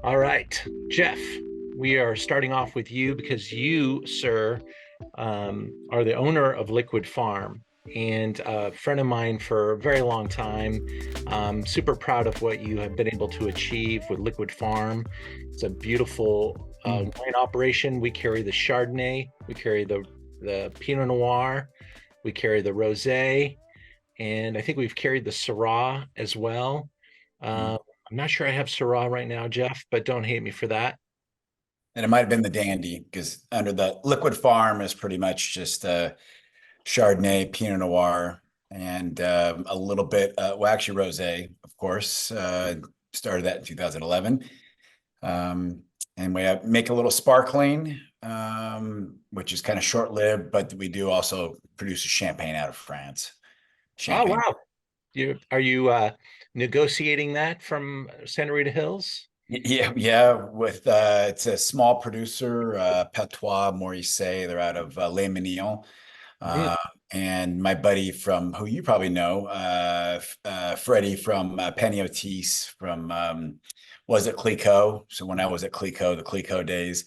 All right, Jeff, we are starting off with you because you, sir, are the owner of Liquid Farm and a friend of mine for a very long time. Super proud of what you have been able to achieve with Liquid Farm. It's a beautiful Mm. wine operation. We carry the Chardonnay, we carry the Pinot Noir, we carry the Rosé, and I think we've carried the Syrah as well. Mm. Um, I'm not sure I have Syrah right now, Jeff, but don't hate me for that. And it might have been the Dandy because under the Liquid Farm is pretty much just Chardonnay, Pinot Noir, and a little bit, well, actually Rosé, of course. Started that in 2011. Um, and we make a little sparkling, which is kind of short-lived, but we do also produce a champagne out of France. Oh, Champagne. wow. Are you negotiating that from Santa Rita Hills? Yeah, yeah. With it's a small producer, Patois Maurice. They're out of Les Menil. Mm. Uh, and my buddy from who you probably know, Freddie from Penny Otis from was at Clicquot. So when I was at Clicquot, the Clicquot days,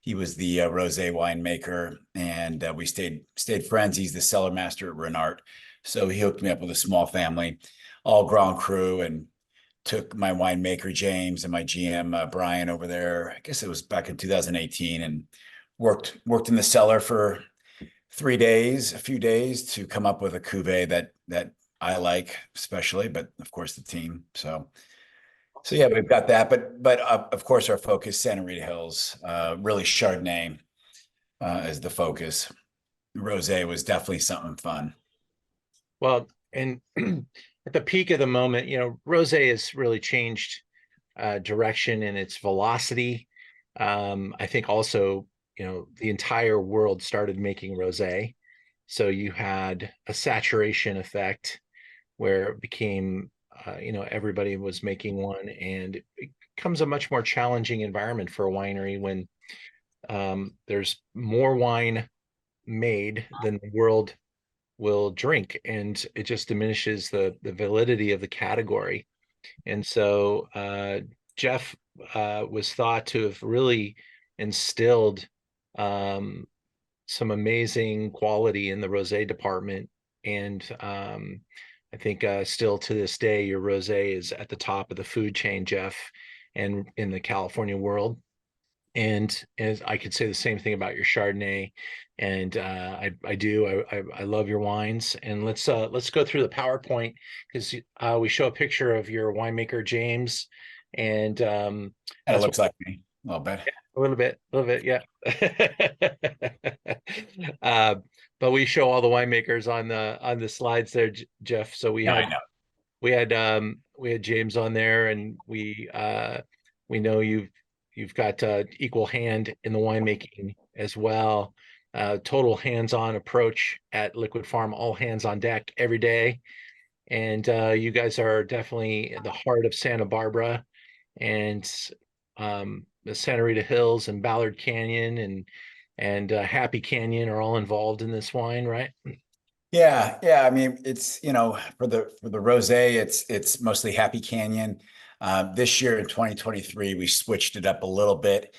he was the rosé winemaker, and we stayed friends. He's the cellar master at Renart, so he hooked me up with a small family, all Grand Cru, and took my winemaker James and my GM Brian over there. I guess it was back in 2018, and worked in the cellar for 3 days, a few days to come up with a cuvee that I like, especially, but of course the team. So yeah, we've got that, but of course our focus Santa Rita Hills, really Chardonnay is the focus. Rosé was definitely something fun. Well, and at the peak of the moment, Rosé has really changed direction in its velocity. I think also, the entire world started making rosé. So you had a saturation effect where it became, everybody was making one, and it becomes a much more challenging environment for a winery when there's more wine made than the world will drink, and it just diminishes the validity of the category. And so Jeff was thought to have really instilled um, some amazing quality in the rosé department. And I think still to this day, your rosé is at the top of the food chain, Jeff, and in the California world. And as I could say the same thing about your Chardonnay, and I do I love your wines. And let's go through the PowerPoint because we show a picture of your winemaker James, and Kind of that's looks like me a little bit. a little bit, yeah. uh, but we show all the winemakers on the slides there, Jeff. So No, I know. we had James on there, and we know you've got equal hand in the winemaking as well. Total hands-on approach at Liquid Farm, all hands on deck every day. And you guys are definitely the heart of Santa Barbara, and the Santa Rita Hills and Ballard Canyon and Happy Canyon are all involved in this wine, right? Yeah, yeah. I mean, it's for the rosé, it's mostly Happy Canyon. This year in 2023, we switched it up a little bit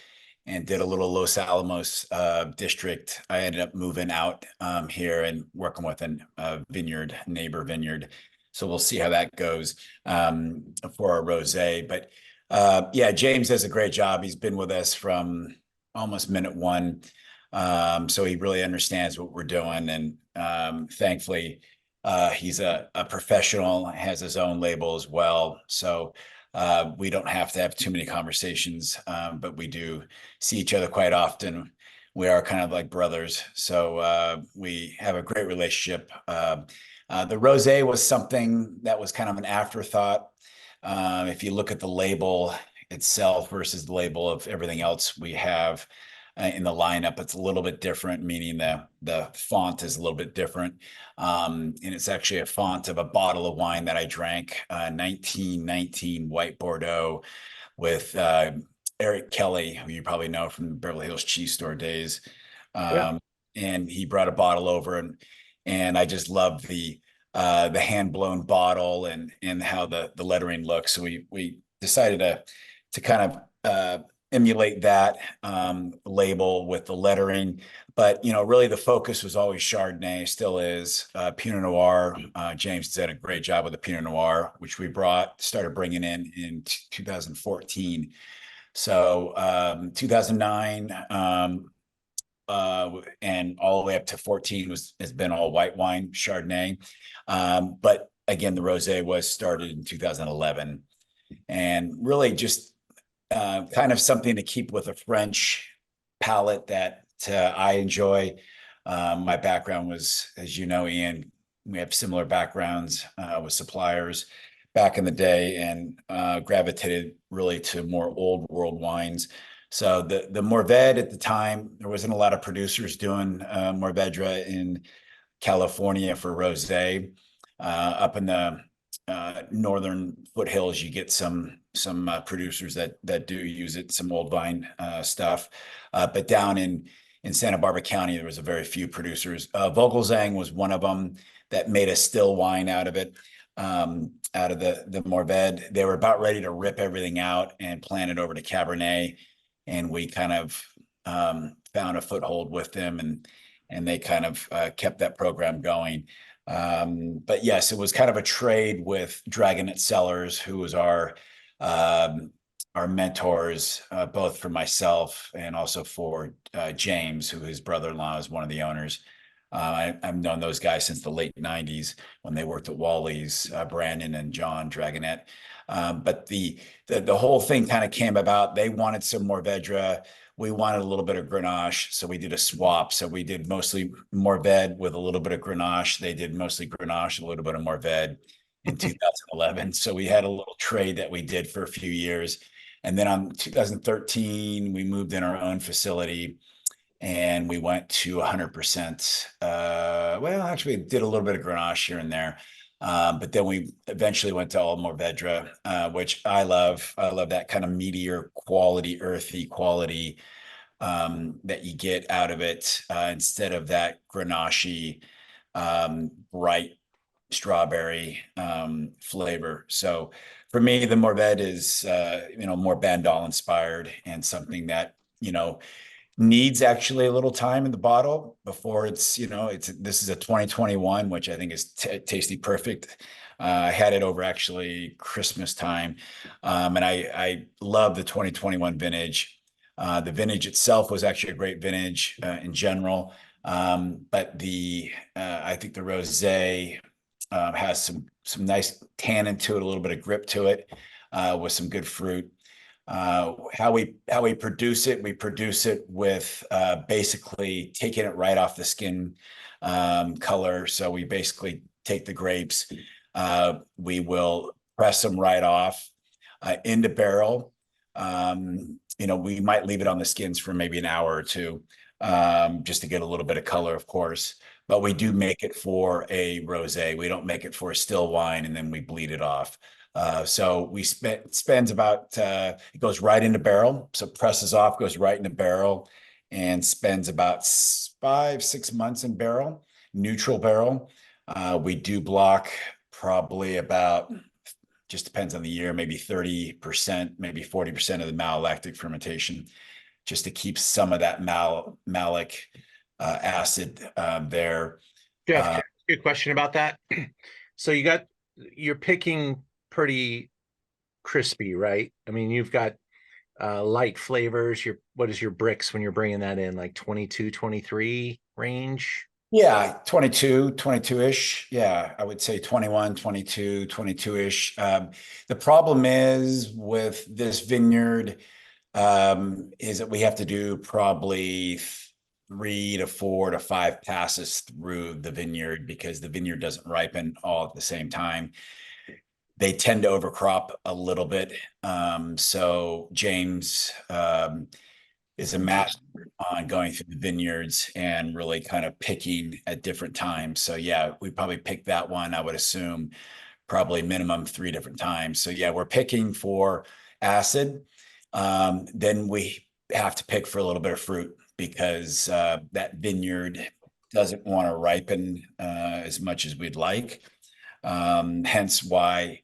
and did a little Los Alamos district. I ended up moving out here and working with a vineyard, neighbor vineyard. So we'll see how that goes for our rosé. But yeah, James does a great job. He's been with us from almost minute one. So he really understands what we're doing. And thankfully, he's a professional, has his own label as well. So we don't have to have too many conversations, but we do see each other quite often. We are kind of like brothers. So we have a great relationship. The rosé was something that was kind of an afterthought. If you look at the label itself versus the label of everything else we have in the lineup, it's a little bit different, meaning the font is a little bit different. And it's actually a font of a bottle of wine that I drank, 1919 white Bordeaux with Eric Kelly, who you probably know from the Beverly Hills Cheese Store days. Yeah. Um, and he brought a bottle over, and I just love the hand blown bottle and how the lettering looks. So we decided to kind of uh, emulate that label with the lettering. But, really the focus was always Chardonnay, still is. Pinot Noir. James did a great job with the Pinot Noir, which we started bringing in 2014. So 2009 and all the way up to 14 has been all white wine Chardonnay. But again, the rosé was started in 2011, and really just kind of something to keep with a French palate that I enjoy. My background was, as you know, Ian, we have similar backgrounds with suppliers back in the day, and gravitated really to more old world wines. So the Mourvedre at the time, there wasn't a lot of producers doing Mourvedre in California for rosé. Up in the northern foothills, you get some producers that do use it, some old vine stuff. But down in Santa Barbara County, there was a very few producers. Vogelzang was one of them that made a still wine out of it, out of the Mourvedre. They were about ready to rip everything out and plant it over to Cabernet, and we kind of found a foothold with them, and they kind of kept that program going. But yes, it was kind of a trade with Dragonet Cellars, who was our mentors, both for myself and also for James, who his brother-in-law is one of the owners. I've known those guys since the late 90s when they worked at Wally's, Brandon and John Dragonet. But the whole thing kind of came about. They wanted some Mourvedre. We wanted a little bit of Grenache, so we did a swap. So we did mostly Mourvedre with a little bit of Grenache. They did mostly Grenache, a little bit of Mourvedre in 2011. So we had a little trade that we did for a few years. And then on 2013, we moved in our own facility, and we went to 100%. Well, actually, did a little bit of Grenache here and there. But then we eventually went to all Mourvedre, which I love. I love that kind of meatier quality, earthy quality that you get out of it, instead of that Grenache, bright strawberry flavor. So for me, the Mourvedre is more Bandol inspired, and something that needs actually a little time in the bottle before this is a 2021, which I think is tasty perfect. I had it over actually Christmas time, and I love the 2021 vintage. The vintage itself was actually a great vintage in general, but I think the rosé has some nice tannin to it, a little bit of grip to it, with some good fruit. How we produce it, we produce it with basically taking it right off the skin color. So we basically take the grapes, we will press them right off into barrel. We might leave it on the skins for maybe an hour or two, just to get a little bit of color, of course. But we do make it for a rosé. We don't make it for a still wine and then we bleed it off. So we spends about it goes right into barrel. So presses off, goes right into barrel, and spends about 5-6 months in barrel, neutral barrel. We do block probably about, just depends on the year, maybe 30%, maybe 40% of the malolactic fermentation, just to keep some of that malic acid there. Jeff, can I ask you a question about that? So you're picking pretty crispy, right? I mean, you've got light flavors. What is your bricks when you're bringing that in, like 22, 23 range? Yeah, 22-ish. Yeah, I would say 21, 22-ish. The problem is with this vineyard, is that we have to do probably 3 to 4 to 5 passes through the vineyard, because the vineyard doesn't ripen all at the same time. They tend to overcrop a little bit. So James is a master on going through the vineyards and really kind of picking at different times. So yeah, we probably picked that one, I would assume, probably minimum 3 different times. So yeah, we're picking for acid. Then we have to pick for a little bit of fruit, because that vineyard doesn't want to ripen as much as we'd like. Hence why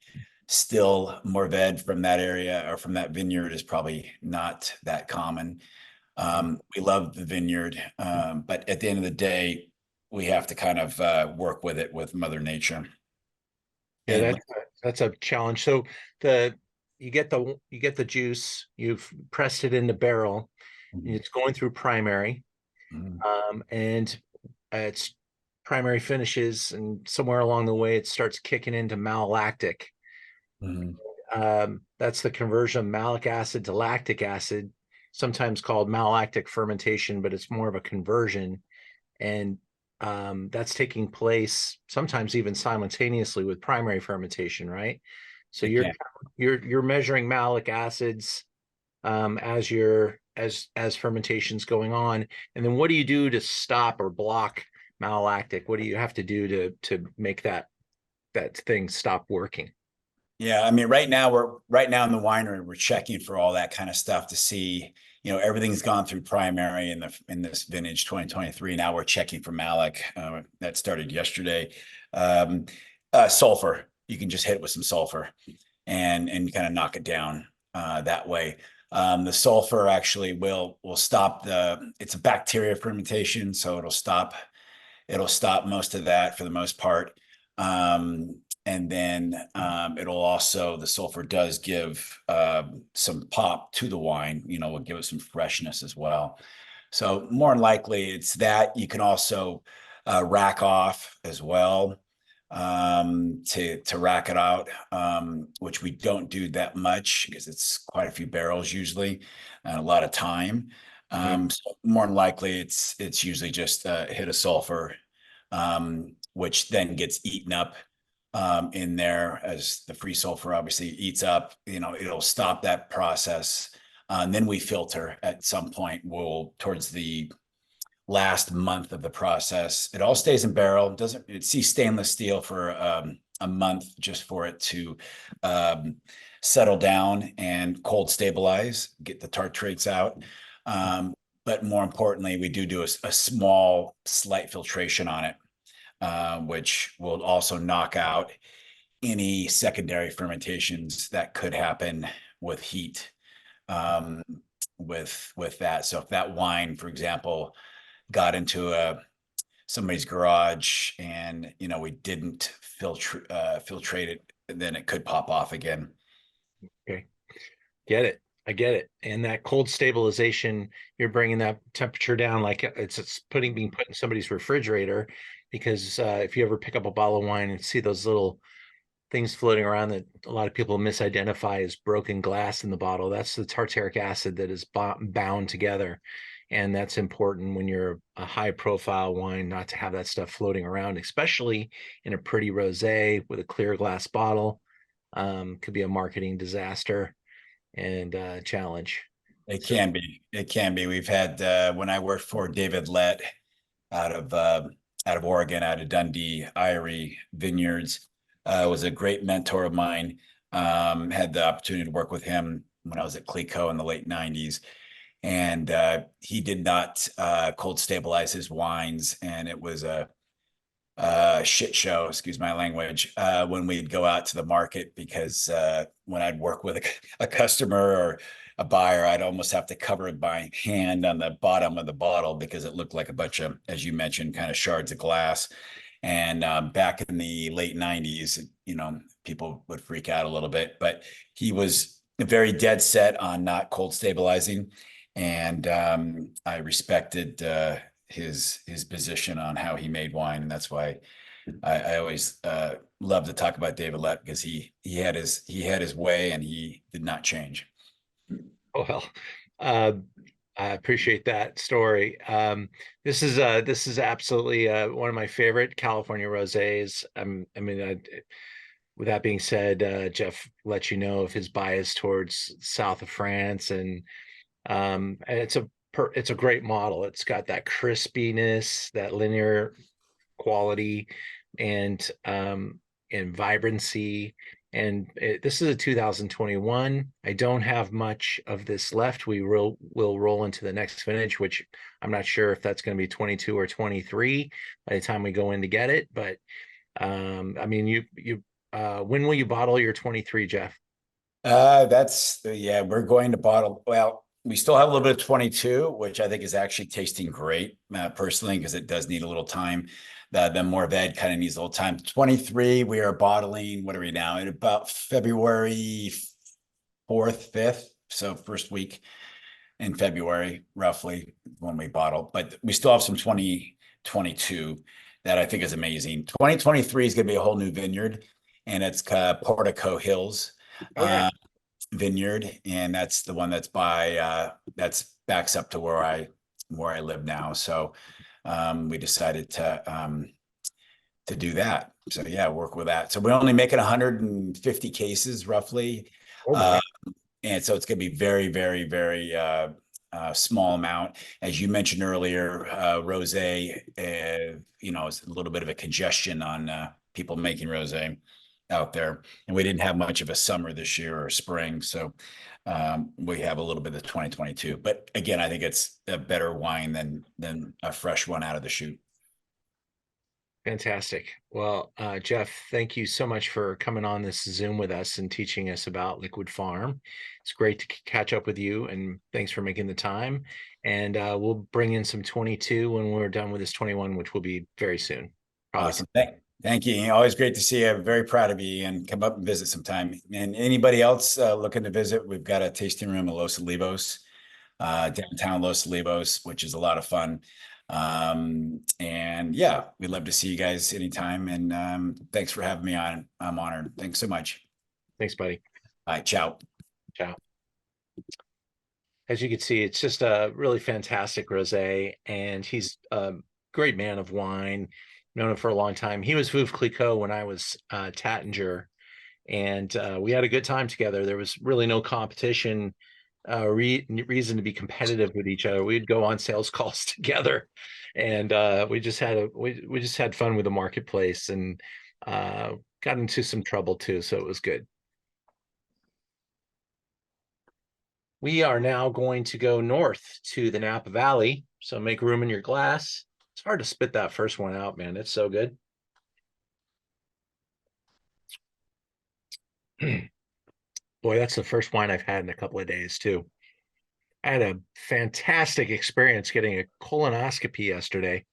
still Mourvedre from that area or from that vineyard is probably not that common. We love the vineyard, but at the end of the day, we have to kind of work with it with Mother Nature. Yeah, And that's a challenge. So the you get the juice, you've pressed it in the barrel, and Mhm, it's going through primary, mhm, and it's primary finishes, and somewhere along the way it starts kicking into malolactic. mhm. That's the conversion of malic acid to lactic acid, sometimes called malolactic fermentation, but it's more of a conversion, and that's taking place sometimes even simultaneously with primary fermentation, right? So It can. you're measuring malic acids as as fermentation's going on, and then what do you do to stop or block malolactic? What do you have to do to make that thing stop working? Yeah, I mean, right now in the winery, we're checking for all that kind of stuff to see, everything's gone through primary in this vintage 2023. Now we're checking for malic. That started yesterday. Um, Sulfur, you can just hit it with some sulfur and kind of knock it down that way. The sulfur actually will stop it's a bacteria fermentation, so it'll stop most of that for the most part. And then the sulfur does give some pop to the wine, will give it some freshness as well. So more than likely it's that. You can also rack off as well, to rack it out, which we don't do that much because it's quite a few barrels usually and a lot of time. Mhm. So more than likely it's usually just a hit of sulfur, which then gets eaten up in there as the free sulfur obviously eats up. It'll stop that process. And then we filter at some point. Towards the last month of the process. It all stays in barrel. Doesn't it see stainless steel for a month just for it to um, settle down and cold stabilize, get the tartrates out. Um, but more importantly, we do a small, slight filtration on it, which will also knock out any secondary fermentations that could happen with heat, um, with that. So if that wine, for example, got into somebody's garage and we didn't filtrate it, then it could pop off again. Okay, get it. I get it. And that cold stabilization, you're bringing that temperature down like it's being put in somebody's refrigerator, because if you ever pick up a bottle of wine and see those little things floating around that a lot of people misidentify as broken glass in the bottle, that's the tartaric acid that is bound together. And that's important when you're a high profile wine, not to have that stuff floating around, especially in a pretty rosé with a clear glass bottle. Could be a marketing disaster and challenge. It So, can be. It can be. We've had when I worked for David Lett out of Oregon, out of Dundee Eyrie Vineyards, was a great mentor of mine. Had the opportunity to work with him when I was at Clico in the late '90s, and he did not cold stabilize his wines, and it was a shit show, excuse my language, when we'd go out to the market, because when I'd work with a customer or a buyer, I'd almost have to cover my hand on the bottom of the bottle because it looked like a bunch of, as you mentioned, kind of shards of glass. And back in the late '90s, people would freak out a little bit, but he was very dead set on not cold stabilizing. And I respected his position on how he made wine, and that's why I always love to talk about David Lett, because he had his way and he did not change. oh well, uh, I appreciate that story. This is absolutely one of my favorite California rosés. With that being said, Jeff let you know of his bias towards south of France, and it's a great model. It's got that crispiness, that linear quality, and vibrancy. This is a 2021. I don't have much of this left. Will roll into the next vintage, which I'm not sure if that's going to be 22 or 23 by the time we go in to get it. But I mean, When will you bottle your 23, Jeff? Yeah, we're going to bottle. Well, we still have a little bit of 22, which I think is actually tasting great, personally, because it does need a little time. The more Ed kind of needs a little time. 23, we are bottling, what are we now? In about February 4th, 5th. So first week in February, roughly, when we bottle. But we still have some 2022 that I think is amazing. 2023 is going to be a whole new vineyard, and it's Portico Hills. Okay. Vineyard, and that's the one that's by that's backs up to where I live now. So we decided to do that. So yeah, work with that. So we're only making 150 cases roughly. Oh Uh, my. and so it's going to be very, very, very small amount. As you mentioned earlier, rosé, it's a little bit of a congestion on people making rosé out there. And we didn't have much of a summer this year or spring. So we have a little bit of 2022. But again, I think it's a better wine than a fresh one out of the chute. Fantastic. Well, Jeff, thank you so much for coming on this Zoom with us and teaching us about Liquid Farm. It's great to catch up with you, and thanks for making the time. And we'll bring in some 22 when we're done with this 21, which will be very soon. Probably. Awesome. Thank you. Always great to see you. Very proud of you, and come up and visit sometime. And anybody else looking to visit, we've got a tasting room at Los Olivos, downtown Los Olivos, which is a lot of fun. And yeah, we'd love to see you guys anytime. And thanks for having me on. I'm honored. Thanks so much. Thanks, buddy. All right, ciao. Ciao. As you can see, it's just a really fantastic rosé, and he's a great man of wine. Known him for a long time. He was Veuve Clicquot when I was Tattinger, and we had a good time together. There was really no competition, reason to be competitive with each other. We'd go on sales calls together, and we just had fun with the marketplace, and got into some trouble too, so it was good. We are now going to go north to the Napa Valley, so make room in your glass. It's hard to spit that first one out, man. It's so good. Boy, that's the first wine I've had in a couple of days too. I had a fantastic experience getting a colonoscopy yesterday.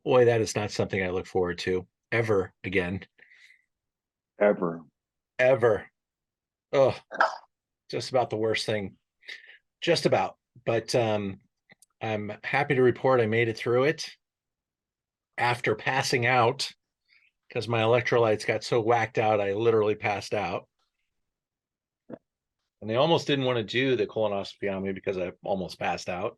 Boy, that is not something I look forward to ever again. Ever. Ever. Oh, just about the worst thing. Just about. But I'm happy to report I made it through it after passing out because my electrolytes got so whacked out, I literally passed out. And they almost didn't want to do the colonoscopy on me because I almost passed out,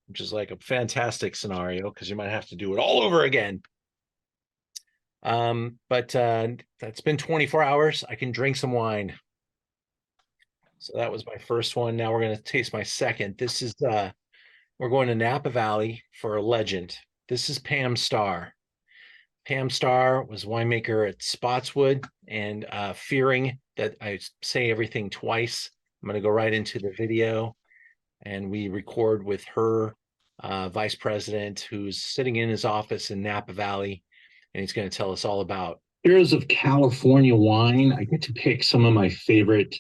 which is like a fantastic scenario because you might have to do it all over again. But that's been 24 hours. I can drink some wine. So that was my first one. Now we're going to taste my second. This is we're going to Napa Valley for a legend. This is Pam Starr. Pam Starr was winemaker at Spotswood, and fearing that I say everything twice, I'm going to go right into the video, and we record with her vice president, who's sitting in his office in Napa Valley, and he's going to tell us all about Heroes of California wine. I get to pick some of my favorite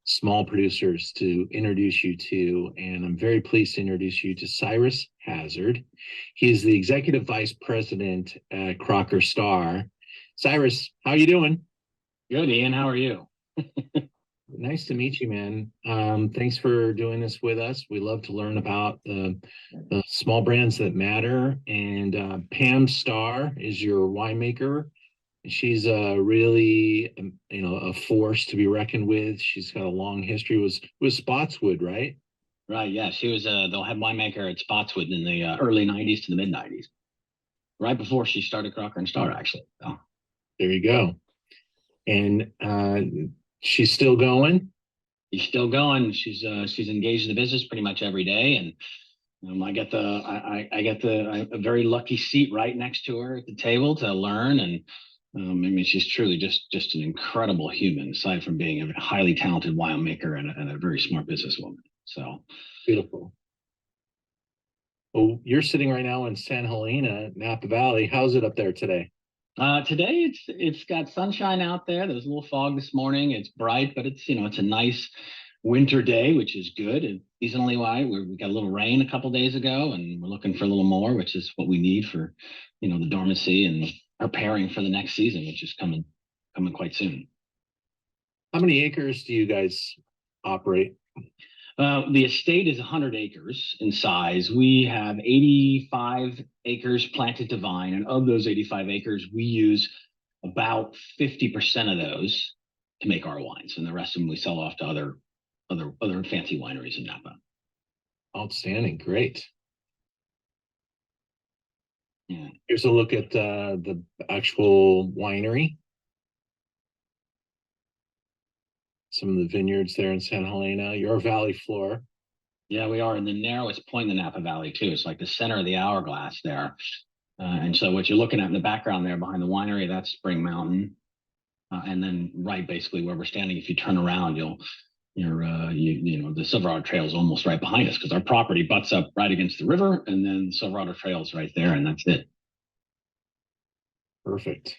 small producers to introduce you to, and I'm very pleased to introduce you to Cyrus Hazard. He is the executive vice president at Crocker Star. Cyrus, how you doing? Good, Ian. How are you? Nice to meet you, man. Thanks for doing this with us. We love to learn about the small brands that matter. And Pam Starr is your winemaker. She's really, a force to be reckoned with. She's got a long history. Was Spotswood, right? Right, yeah. She was the head winemaker at Spotswood in the early 90s to the mid 90s. Right before she started Crocker and Star, actually. So. There you go. And she's still going? She's still going. She's engaged in the business pretty much every day. And I get a very lucky seat right next to her at the table to learn. And she's truly just an incredible human, aside from being a highly talented winemaker and a very smart businesswoman. So beautiful. Well, you're sitting right now in San Helena, Napa Valley. How's it up there today? Today it's got sunshine out there. There's a little fog this morning. It's bright, but it's a nice winter day, which is good. And seasonally why we got a little rain a couple days ago, and we're looking for a little more, which is what we need for the dormancy and preparing for the next season, which is coming quite soon. How many acres do you guys operate? The estate is 100 acres in size. We have 85 acres planted to vine, and of those 85 acres, we use about 50% of those to make our wines, and the rest of them we sell off to other fancy wineries in Napa. Outstanding, great. Yeah. Here's a look at the actual winery. Some of the vineyards there in San Helena, your valley floor. Yeah, we are in the narrowest point in the Napa Valley too. It's like the center of the hourglass there. And so what you're looking at in the background there behind the winery, that's Spring Mountain. And then right basically where we're standing, if you turn around, the Silverado Trail is almost right behind us because our property butts up right against the river, and then the Silverado Trail is right there, and that's it. Perfect.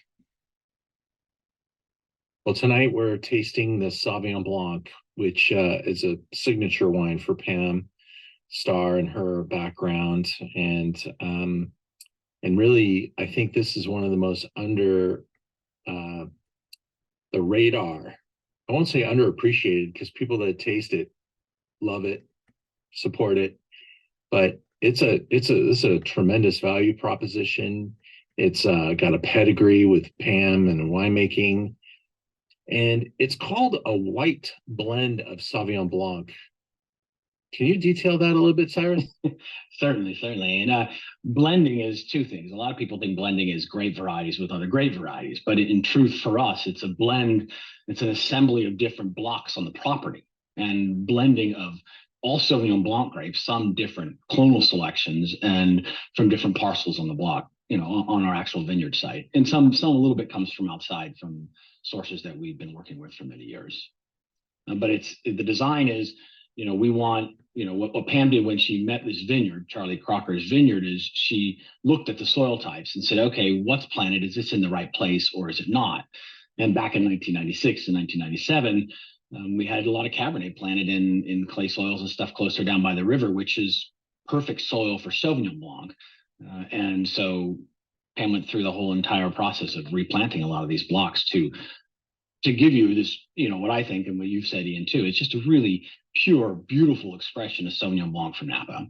Well, tonight we're tasting the Sauvignon Blanc, which is a signature wine for Pam Starr and her background. And really, I think this is one of the most under the radar. I won't say underappreciated because people that taste it love it, support it, but it's a tremendous value proposition. It's got a pedigree with Pam and winemaking. And it's called a white blend of Sauvignon Blanc. Can you detail that a little bit, Cyrus? Certainly. And blending is two things. A lot of people think blending is grape varieties with other grape varieties, but in truth, for us, it's a blend. It's an assembly of different blocks on the property, and blending of all Sauvignon Blanc grapes, some different clonal selections, and from different parcels on the block, on our actual vineyard site. And some a little bit comes from outside, from sources that we've been working with for many years. But the design is, we want, what Pam did when she met this vineyard, Charlie Crocker's vineyard, is she looked at the soil types and said, okay, what's planted? Is this in the right place or is it not? And back in 1996 and 1997, we had a lot of Cabernet planted in clay soils and stuff closer down by the river, which is perfect soil for Sauvignon Blanc. And so Pam went through the whole entire process of replanting a lot of these blocks to give you this, what I think and what you've said, Ian, too. It's just a really pure, beautiful expression of Sauvignon Blanc from Napa.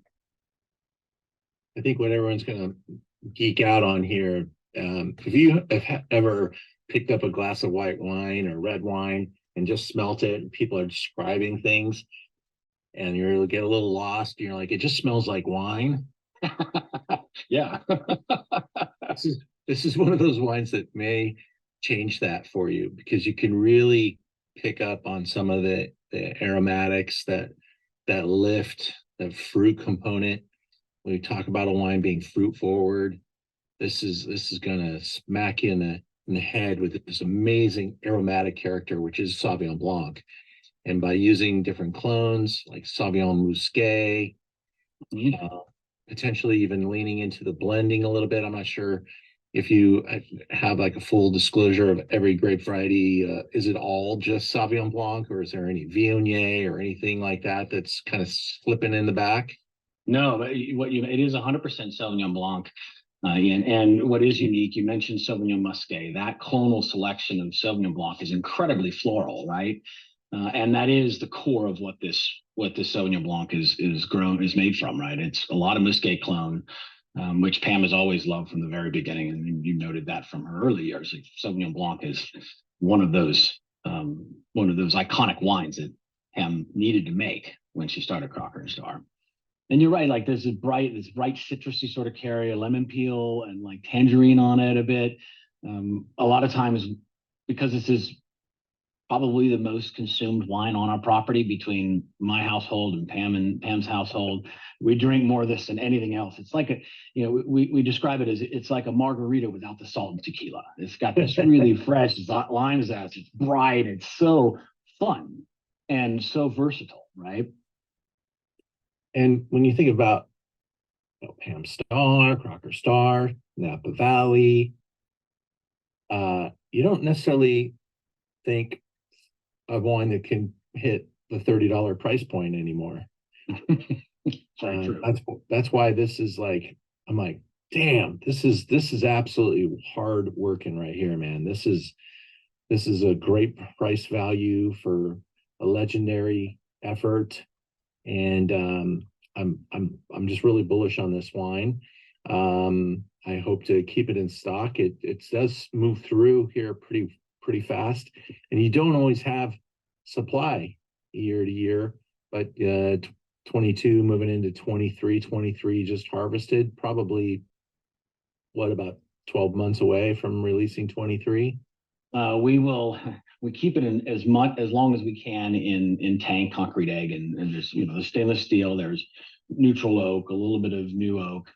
I think what everyone's going to geek out on here, if you have ever picked up a glass of white wine or red wine and just smelt it, and people are describing things, and you get a little lost, you're like, it just smells like wine. Yeah. This is one of those wines that may change that for you, because you can really pick up on some of the aromatics that lift the fruit component. When we talk about a wine being fruit forward, this is gonna smack you in the head with this amazing aromatic character, which is Sauvignon Blanc. And by using different clones like Sauvignon Muscat, potentially even leaning into the blending a little bit. I'm not sure if you have like a full disclosure of every grape variety. Is it all just Sauvignon Blanc, or is there any Viognier or anything like that that's kind of slipping in the back? No, but it is 100% Sauvignon Blanc. And what is unique, you mentioned Sauvignon Muscat. That clonal selection of Sauvignon Blanc is incredibly floral, right? And that is the core of what this Sauvignon Blanc is made from, right? It's a lot of Muscat clone, which Pam has always loved from the very beginning, and you noted that from her early years. Like, Sauvignon Blanc is one of those iconic wines that Pam needed to make when she started Crocker and Starr. And you're right, like there's this bright citrusy sort of carry, a lemon peel and like tangerine on it a bit. A lot of times, because this is probably the most consumed wine on our property between my household and Pam's household, we drink more of this than anything else. It's like we describe it as it's like a margarita without the salt and tequila. It's got this really fresh lime zest. It's bright. It's so fun and so versatile, right? And when you think about Pam Starr, Crocker Starr, Napa Valley, you don't necessarily think of wine that can hit the $30 price point anymore. Very true. That's why this is like, I'm like, damn, this is absolutely hard working right here, man. This is a great price value for a legendary effort. And I'm just really bullish on this wine. I hope to keep it in stock. It does move through here pretty fast, and you don't always have supply year to year, but 22 moving into 23 just harvested, probably what, about 12 months away from releasing 23. We keep it in as long as we can in tank concrete egg, and there's, you know, the stainless steel, there's neutral oak, a little bit of new oak,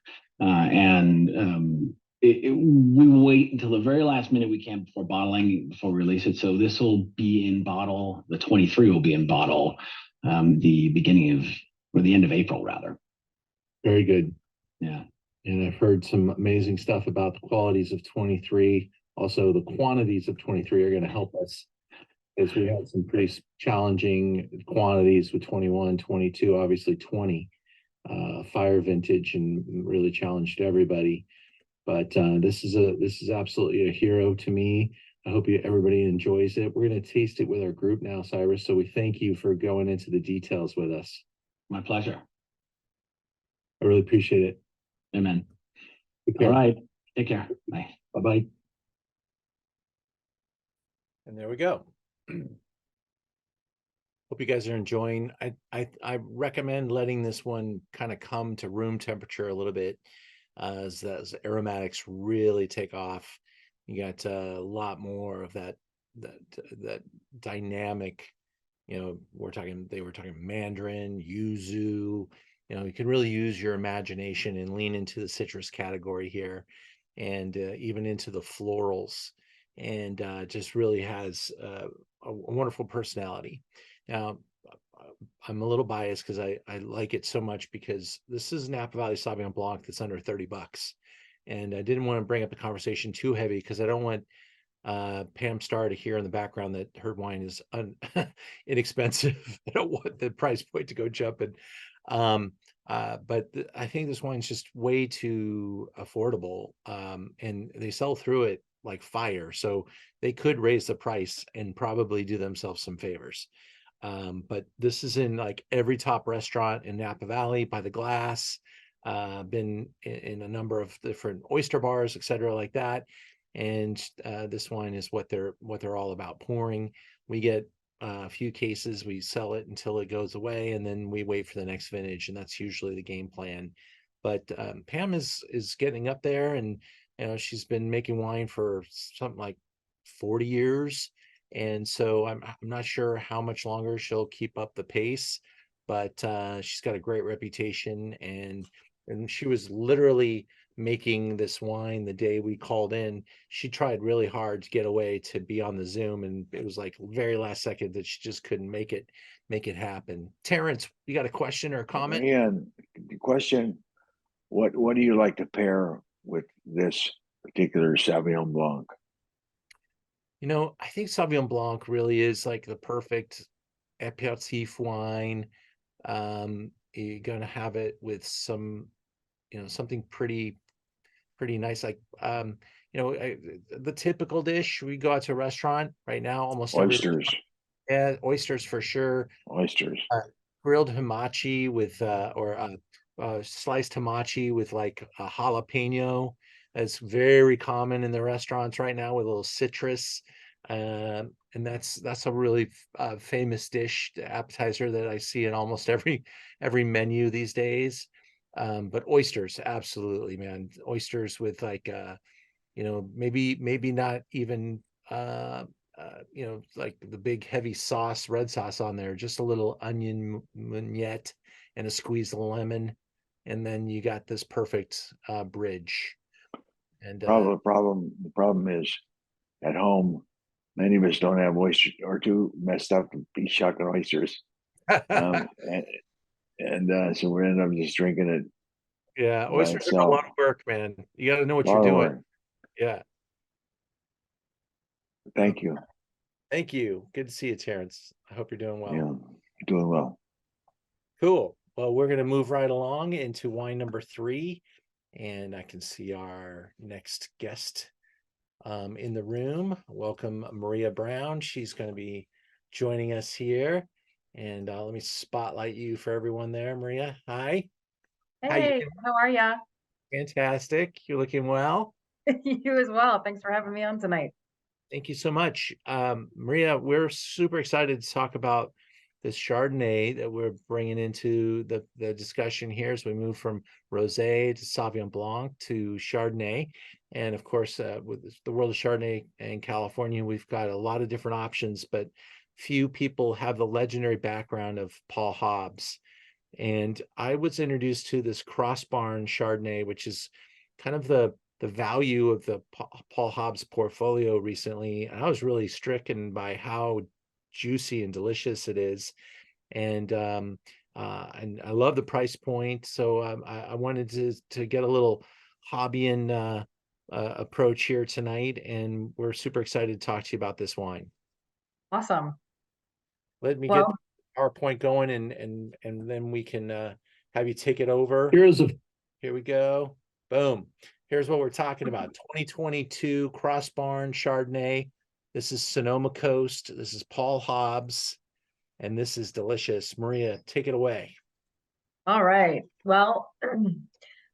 we wait until the very last minute we can before bottling, before we release it. So this will be in bottle. The 23 will be in bottle the beginning of, or the end of April rather. Very good. Yeah. And I've heard some amazing stuff about the qualities of 23. Also, the quantities of 23 are going to help us, because we had some pretty challenging quantities with 21, 22, obviously 20 fire vintage, and really challenged everybody. But this is absolutely a hero to me. I hope everybody enjoys it. We're going to taste it with our group now, Cyrus. So we thank you for going into the details with us. My pleasure. I really appreciate it. Amen. All right. Take care. Bye. Bye-bye. And there we go. Hope you guys are enjoying. I recommend letting this one kind of come to room temperature a little bit, as aromatics really take off. You got a lot more of that dynamic. You know, they were talking mandarin, yuzu. You know, you can really use your imagination and lean into the citrus category here, and even into the florals, and just really has a wonderful personality. Now, I'm a little biased because I like it so much, because this is Napa Valley Sauvignon Blanc that's under $30, and I didn't want to bring up the conversation too heavy, because I don't want Pam Starr to hear in the background that her wine is inexpensive. I don't want the price point to go jumping. But I think this wine's just way too affordable, and they sell through it like fire. So they could raise the price and probably do themselves some favors. But this is in like every top restaurant in Napa Valley by the glass. Been in a number of different oyster bars, etc., like that. And this wine is what they're all about pouring. We get a few cases, we sell it until it goes away, and then we wait for the next vintage, and that's usually the game plan. But Pam is getting up there, and you know, she's been making wine for something like 40 years. And so I'm not sure how much longer she'll keep up the pace, but she's got a great reputation, and she was literally making this wine the day we called in. She tried really hard to get away to be on the Zoom, and it was like very last second that she just couldn't make it happen. Terrence, you got a question or a comment? Yeah, the question, what do you like to pair with this particular Sauvignon Blanc? You know, I think Sauvignon Blanc really is like the perfect aperitif wine. You're gonna have it with some, you know, something pretty nice, like you know, the typical dish. We go out to a restaurant right now, almost every, Oysters, yeah, oysters for sure. oysters. Grilled hamachi with sliced hamachi with like a jalapeno. That's very common in the restaurants right now, with a little citrus. And that's a really famous dish, the appetizer, that I see in almost every menu these days. But oysters, absolutely, man. Oysters with like you know, maybe not even you know, like the big heavy sauce, red sauce on there, just a little onion mignette and a squeeze of lemon, and then you got this perfect bridge. And The problem is, at home, many of us don't have oyster or too messed up to be shucking oysters. Um, so we end up just drinking it yeah, by oysters are a itself. lot of work, man. You got to know what A you're lot of doing. work. Yeah. Thank you. Thank you. Good to see you, Terrence. I hope you're doing well. Yeah, doing well. Cool. Well, we're going to move right along into wine number 3. And I can see our next guest in the room. Welcome, Maria Brown. She's going to be joining us here. And let me spotlight you for everyone there, Maria. Hi. Hey, how are ya? Fantastic. You're looking well. You as well. Thanks for having me on tonight. Thank you so much. Maria, we're super excited to talk about this Chardonnay that we're bringing into the discussion here as we move from Rosé to Sauvignon Blanc to Chardonnay. And of course, with the world of Chardonnay in California, we've got a lot of different options, but few people have the legendary background of Paul Hobbs. And I was introduced to this Cross Barn Chardonnay, which is kind of the value of the Paul Hobbs portfolio recently. And I was really stricken by how juicy and delicious it is. And I love the price point. So I wanted to get a little Hobbyian approach here tonight. And we're super excited to talk to you about this wine. Awesome. Let me get the PowerPoint going and then we can have you take it over. Here we go. Boom. Here's what we're talking about. 2022 Cross Barn Chardonnay. This is Sonoma Coast. This is Paul Hobbs. And this is delicious. Maria, take it away. All right. Well,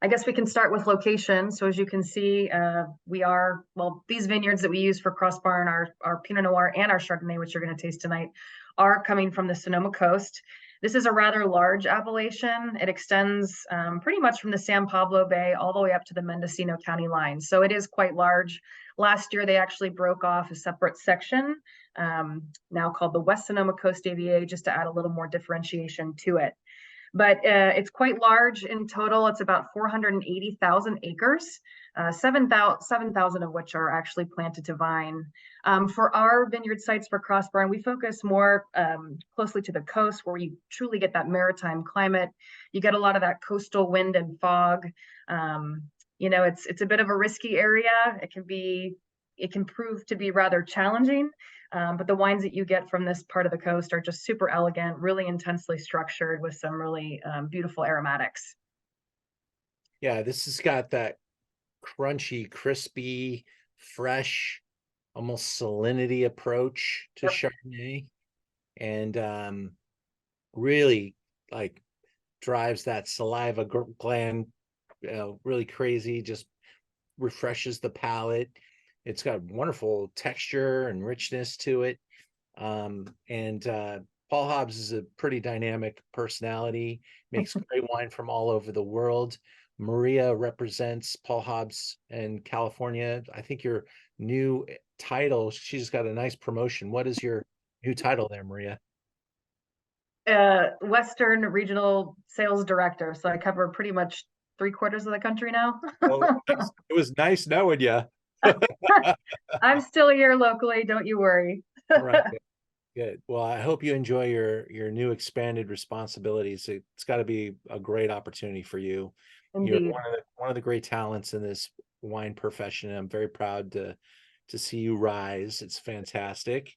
I guess we can start with location. So as you can see, these vineyards that we use for Cross Barn, our Pinot Noir and our Chardonnay, which you're going to taste tonight, are coming from the Sonoma Coast. This is a rather large appellation. It extends pretty much from the San Pablo Bay all the way up to the Mendocino County line. So it is quite large. Last year, they actually broke off a separate section, now called the West Sonoma Coast AVA, just to add a little more differentiation to it. But it's quite large in total. It's about 480,000 acres, 7,000 of which are actually planted to vine. For our vineyard sites for Cross Barn, we focus more closely to the coast where you truly get that maritime climate. You get a lot of that coastal wind and fog. It's a bit of a risky area. It can prove to be rather challenging. But the wines that you get from this part of the coast are just super elegant, really intensely structured with some really beautiful aromatics. Yeah, this has got that crunchy, crispy, fresh, almost salinity approach to Chardonnay, and really like drives that saliva gland really crazy, just refreshes the palate. It's got wonderful texture and richness to it. Paul Hobbs is a pretty dynamic personality, makes great wine from all over the world. Maria represents Paul Hobbs in California. I think your new title, she's got a nice promotion. What is your new title there, Maria? Western Regional Sales Director. So I cover pretty much 3/4 of the country now. It was nice knowing you. I'm still here locally, don't you worry. Right. Good. Well, I hope you enjoy your new expanded responsibilities. It's got to be a great opportunity for you. Indeed. You're one of the great talents in this wine profession. I'm very proud to see you rise. It's fantastic.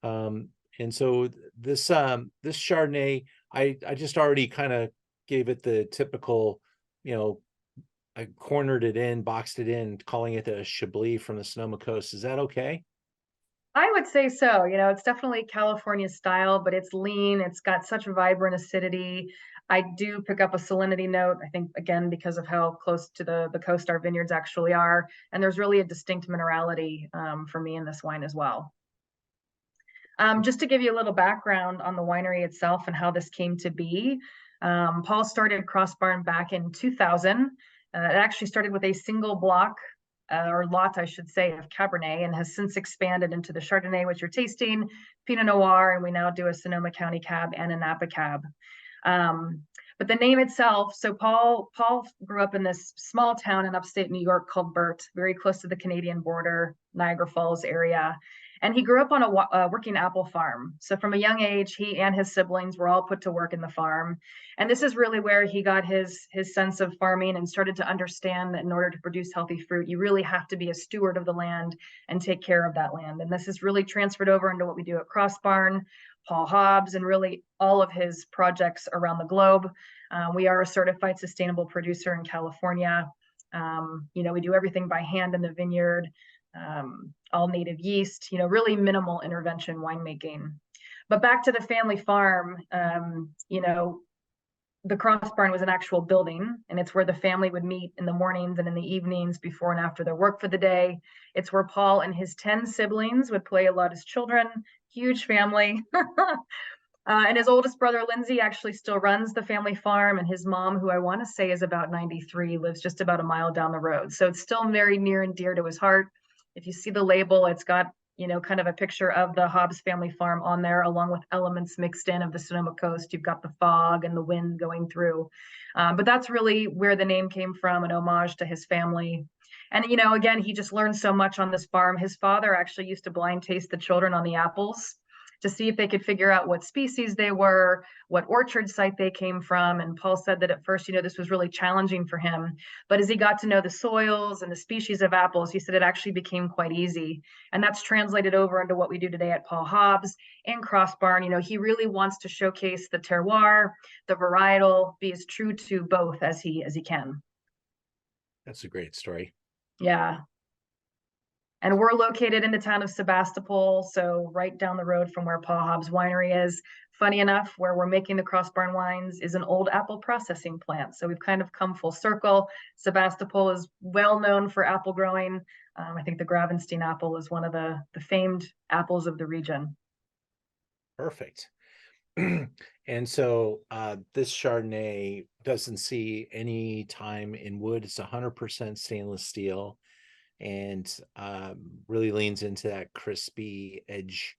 And so this Chardonnay, I just already kind of gave it the typical, I cornered it in, boxed it in, calling it a Chablis from the Sonoma Coast. Is that okay? I would say so. It's definitely California style, but it's lean. It's got such vibrant acidity. I do pick up a salinity note, I think, again, because of how close to the coast our vineyards actually are. And there's really a distinct minerality for me in this wine as well. Just to give you a little background on the winery itself and how this came to be, Paul started Cross Barn back in 2000. It actually started with a single block or lot, I should say, of Cabernet, and has since expanded into the Chardonnay, which you're tasting, Pinot Noir, and we now do a Sonoma County Cab and a Napa Cab. But the name itself, so Paul grew up in this small town in upstate New York called Burt, very close to the Canadian border, Niagara Falls area. And he grew up on a working apple farm. So from a young age, he and his siblings were all put to work in the farm. And this is really where he got his sense of farming and started to understand that in order to produce healthy fruit, you really have to be a steward of the land and take care of that land. And this is really transferred over into what we do at Cross Barn, Paul Hobbs, and really all of his projects around the globe. We are a certified sustainable producer in California. We do everything by hand in the vineyard, all native yeast, really minimal intervention winemaking. But back to the family farm, the Cross Barn was an actual building, and it's where the family would meet in the mornings and in the evenings before and after their work for the day. It's where Paul and his 10 siblings would play a lot as children, huge family. And his oldest brother, Lindsay, actually still runs the family farm. And his mom, who I want to say is about 93, lives just about a mile down the road. So it's still very near and dear to his heart. If you see the label, it's got, kind of a picture of the Hobbs family farm on there, along with elements mixed in of the Sonoma coast. You've got the fog and the wind going through. But that's really where the name came from, an homage to his family. And, again, he just learned so much on this farm. His father actually used to blind taste the children on the apples to see if they could figure out what species they were, what orchard site they came from. And Paul said that at first, this was really challenging for him. But as he got to know the soils and the species of apples, he said it actually became quite easy. And that's translated over into what we do today at Paul Hobbs and Cross Barn. He really wants to showcase the terroir, the varietal, be as true to both as he can. That's a great story. Yeah. And we're located in the town of Sebastopol, so right down the road from where Paul Hobbs Winery is. Funny enough, where we're making the Cross Barn wines is an old apple processing plant. So we've kind of come full circle. Sebastopol is well known for apple growing. I think the Gravenstein apple is one of the famed apples of the region. Perfect. And so this Chardonnay doesn't see any time in wood. It's 100% stainless steel, and really leans into that crispy edge.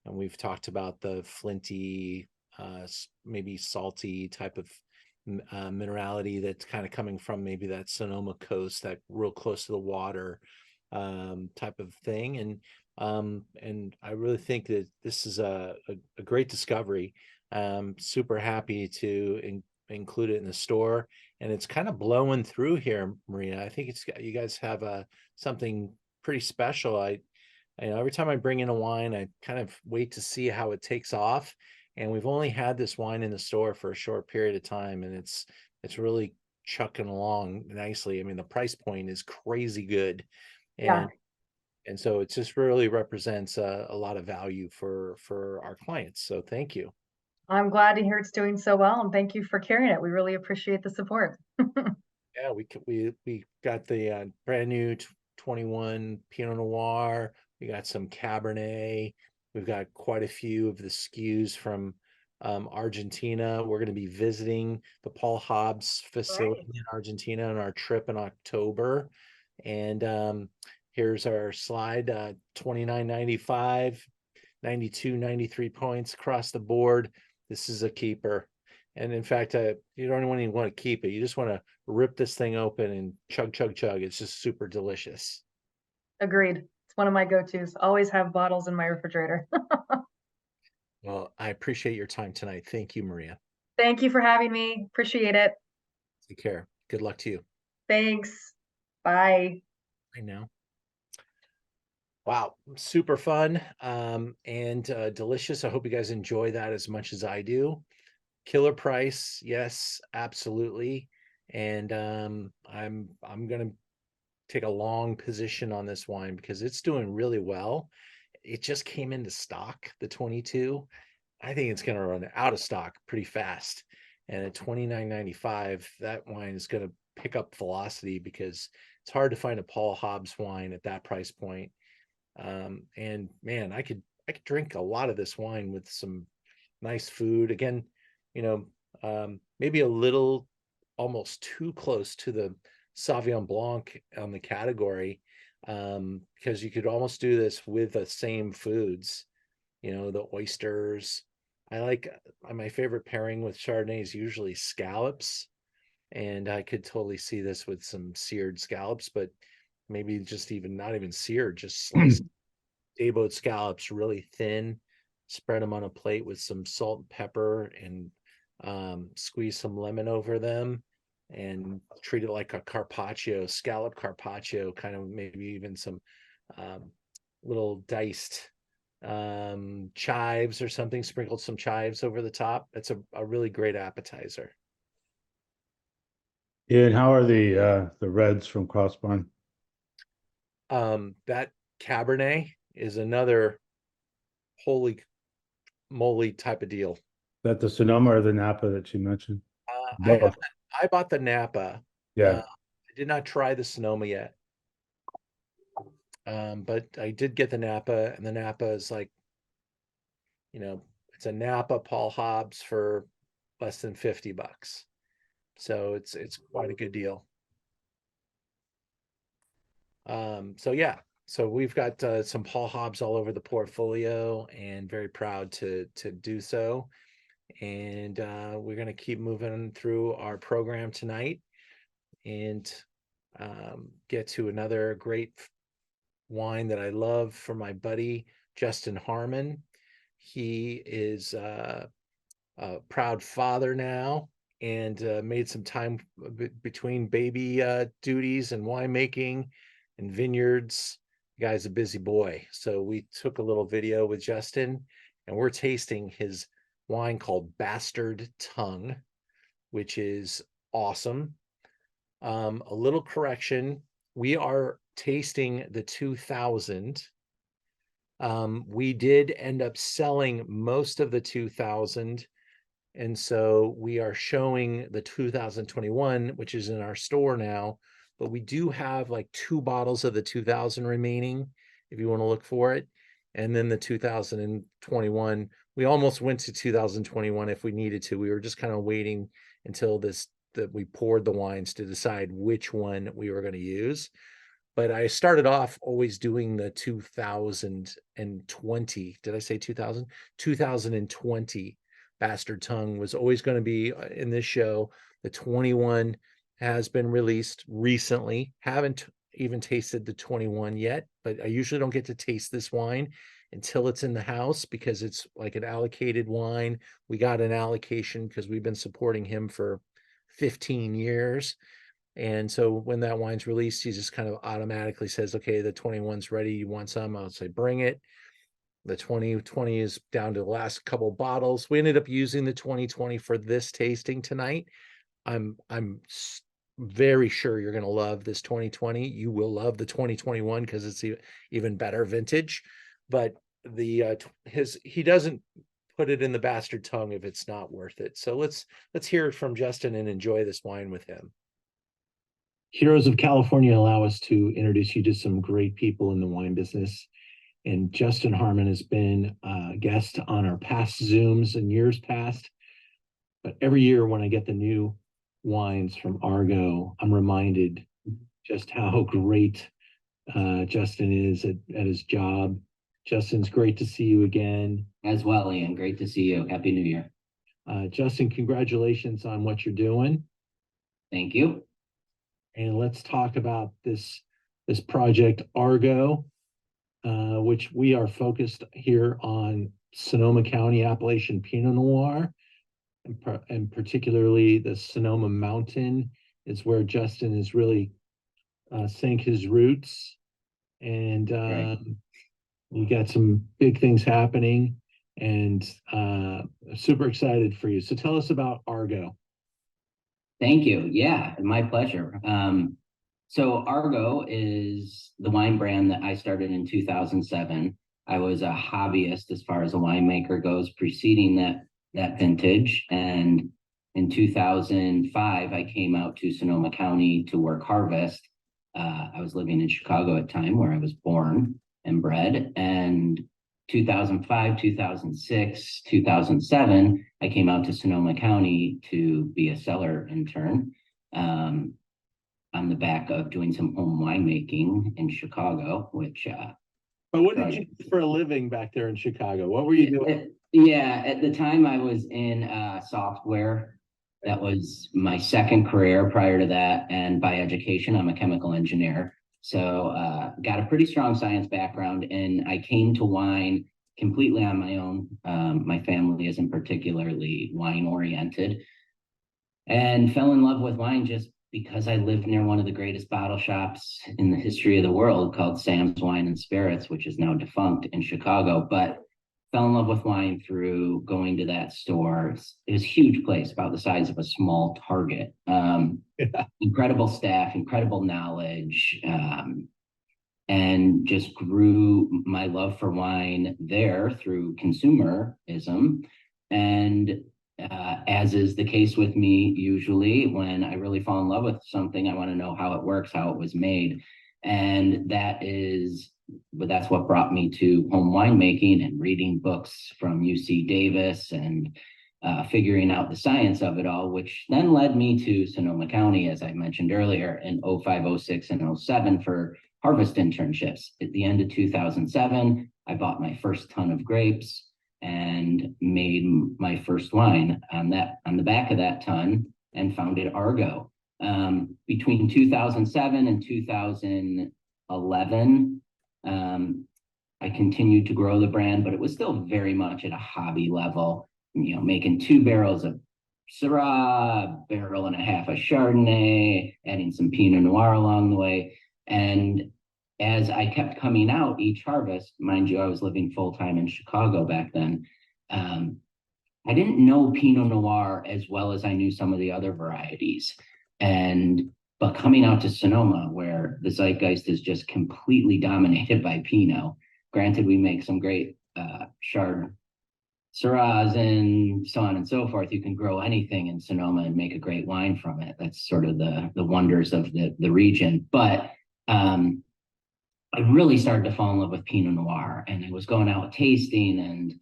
And we've talked about the flinty, maybe salty type of minerality that's kind of coming from maybe that Sonoma coast, that real close to the water type of thing. And I really think that this is a great discovery. Super happy to include it in the store, and it's kind of blowing through here, Maria. I think you guys have something pretty special. Every time I bring in a wine, I kind of wait to see how it takes off. And we've only had this wine in the store for a short period of time, and it's really chucking along nicely. I mean, the price point is crazy good. Yeah. And so it just really represents a lot of value for our clients. So thank you. I'm glad to hear it's doing so well, and thank you for carrying it. We really appreciate the support. Yeah, we got the brand new 21 Pinot Noir. We got some Cabernet. We've got quite a few of the SKUs from Argentina. We're going to be visiting the Paul Hobbs facility in Argentina on our trip in October. And here's our slide, 29.95, 92, 93 points across the board. This is a keeper. And in fact, you don't even want to keep it. You just want to rip this thing open and chug, chug, chug. It's just super delicious. Agreed. It's one of my go-tos. Always have bottles in my refrigerator. Well, I appreciate your time tonight. Thank you, Maria. Thank you for having me. Appreciate it. Take care. Good luck to you. Thanks. Bye. I know. Wow, super fun and delicious. I hope you guys enjoy that as much as I do. Killer price, yes, absolutely. And I'm gonna take a long position on this wine because it's doing really well. It just came into stock, the 22. I think it's gonna run out of stock pretty fast. And at $29.95, that wine is gonna pick up velocity because it's hard to find a Paul Hobbs wine at that price point. And man, I could drink a lot of this wine with some nice food. Again, maybe a little almost too close to the Sauvignon Blanc on the category, because you could almost do this with the same foods, the oysters. My favorite pairing with Chardonnay is usually scallops, and I could totally see this with some seared scallops, but maybe just not even seared, just sliced day-boat scallops really thin, spread them on a plate with some salt and pepper, and squeeze some lemon over them, and treat it like a carpaccio, scallop carpaccio, kind of maybe even some little diced chives or something, sprinkled some chives over the top. That's a really great appetizer. Yeah, and how are the reds from Crossbarn? That Cabernet is another holy moly type of deal. That the Sonoma or the Napa that you mentioned? Both. I bought the Napa. Yeah. I did not try the Sonoma yet. But I did get the Napa, and the Napa is like, it's a Napa Paul Hobbs for less than $50. So it's quite a good deal. So yeah, so we've got some Paul Hobbs all over the portfolio, and very proud to do so. And we're going to keep moving through our program tonight, and get to another great wine that I love from my buddy Justin Harmon. He is a proud father now, and made some time between baby duties and winemaking and vineyards. The guy's a busy boy. So we took a little video with Justin, and we're tasting his wine called Bastard Tongue, which is awesome. A little correction. We are tasting the 2000. We did end up selling most of the 2000. And so we are showing the 2021, which is in our store now, but we do have like 2 bottles of the 2000 remaining if you want to look for it. And then the 2021, we almost went to 2021 if we needed to. We were just kind of waiting until that we poured the wines to decide which one we were going to use. But I started off always doing the 2020. Did I say 2000? 2020 Bastard Tongue was always going to be in this show. The 21 has been released recently. Haven't even tasted the 21 yet, but I usually don't get to taste this wine until it's in the house, because it's like an allocated wine. We got an allocation because we've been supporting him for 15 years. And so when that wine's released, he just kind of automatically says, okay, the 21's ready. You want some? I'll say, bring it. The 2020 is down to the last couple bottles. We ended up using the 2020 for this tasting tonight. I'm very sure you're going to love this 2020. You will love the 2021 because it's even better vintage. But he doesn't put it in the Bastard Tongue if it's not worth it. So let's hear it from Justin and enjoy this wine with him. Heroes of California allow us to introduce you to some great people in the wine business. And Justin Harmon has been a guest on our past Zooms in years past. But every year when I get the new wines from Argo, I'm reminded just how great Justin is at his job. Justin's great to see you again. As well, Ian. Great to see you. Happy New Year. Justin, congratulations on what you're doing. Thank you. And let's talk about this project Argo, which we are focused here on Sonoma County Appalachian Pinot Noir, and particularly the Sonoma Mountain is where Justin has really sank his roots. And Right. we got some big things happening, and super excited for you. So tell us about Argo. Thank you. Yeah, my pleasure. So Argo is the wine brand that I started in 2007. I was a hobbyist as far as a winemaker goes, preceding that vintage. And in 2005, I came out to Sonoma County to work harvest. I was living in Chicago at the time, where I was born and bred. And 2005, 2006, 2007, I came out to Sonoma County to be a cellar intern on the back of doing some home winemaking in Chicago, which... But what did you do for a living back there in Chicago? What were you doing? Yeah, at the time I was in software. That was my second career prior to that. And by education, I'm a chemical engineer. So got a pretty strong science background, and I came to wine completely on my own. My family isn't particularly wine oriented, and fell in love with wine just because I lived near one of the greatest bottle shops in the history of the world, called Sam's Wine and Spirits, which is now defunct, in Chicago. But fell in love with wine through going to that store. It was a huge place, about the size of a small Target. Incredible staff, incredible knowledge, and just grew my love for wine there through consumerism. And as is the case with me, usually when I really fall in love with something, I want to know how it works, how it was made. And that's what brought me to home winemaking and reading books from UC Davis and figuring out the science of it all, which then led me to Sonoma County, as I mentioned earlier, in 05, 06, and 07 for harvest internships. At the end of 2007, I bought my first ton of grapes and made my first wine on the back of that ton, and founded Argo. Between 2007 and 2011, I continued to grow the brand, but it was still very much at a hobby level, making 2 barrels of Syrah, barrel and a half of Chardonnay, adding some Pinot Noir along the way. And as I kept coming out each harvest, mind you, I was living full-time in Chicago back then, I didn't know Pinot Noir as well as I knew some of the other varieties. But coming out to Sonoma, where the zeitgeist is just completely dominated by Pinot, granted, we make some great Chard Syrahs and so on and so forth. You can grow anything in Sonoma and make a great wine from it. That's sort of the wonders of the region. But I really started to fall in love with Pinot Noir, and I was going out tasting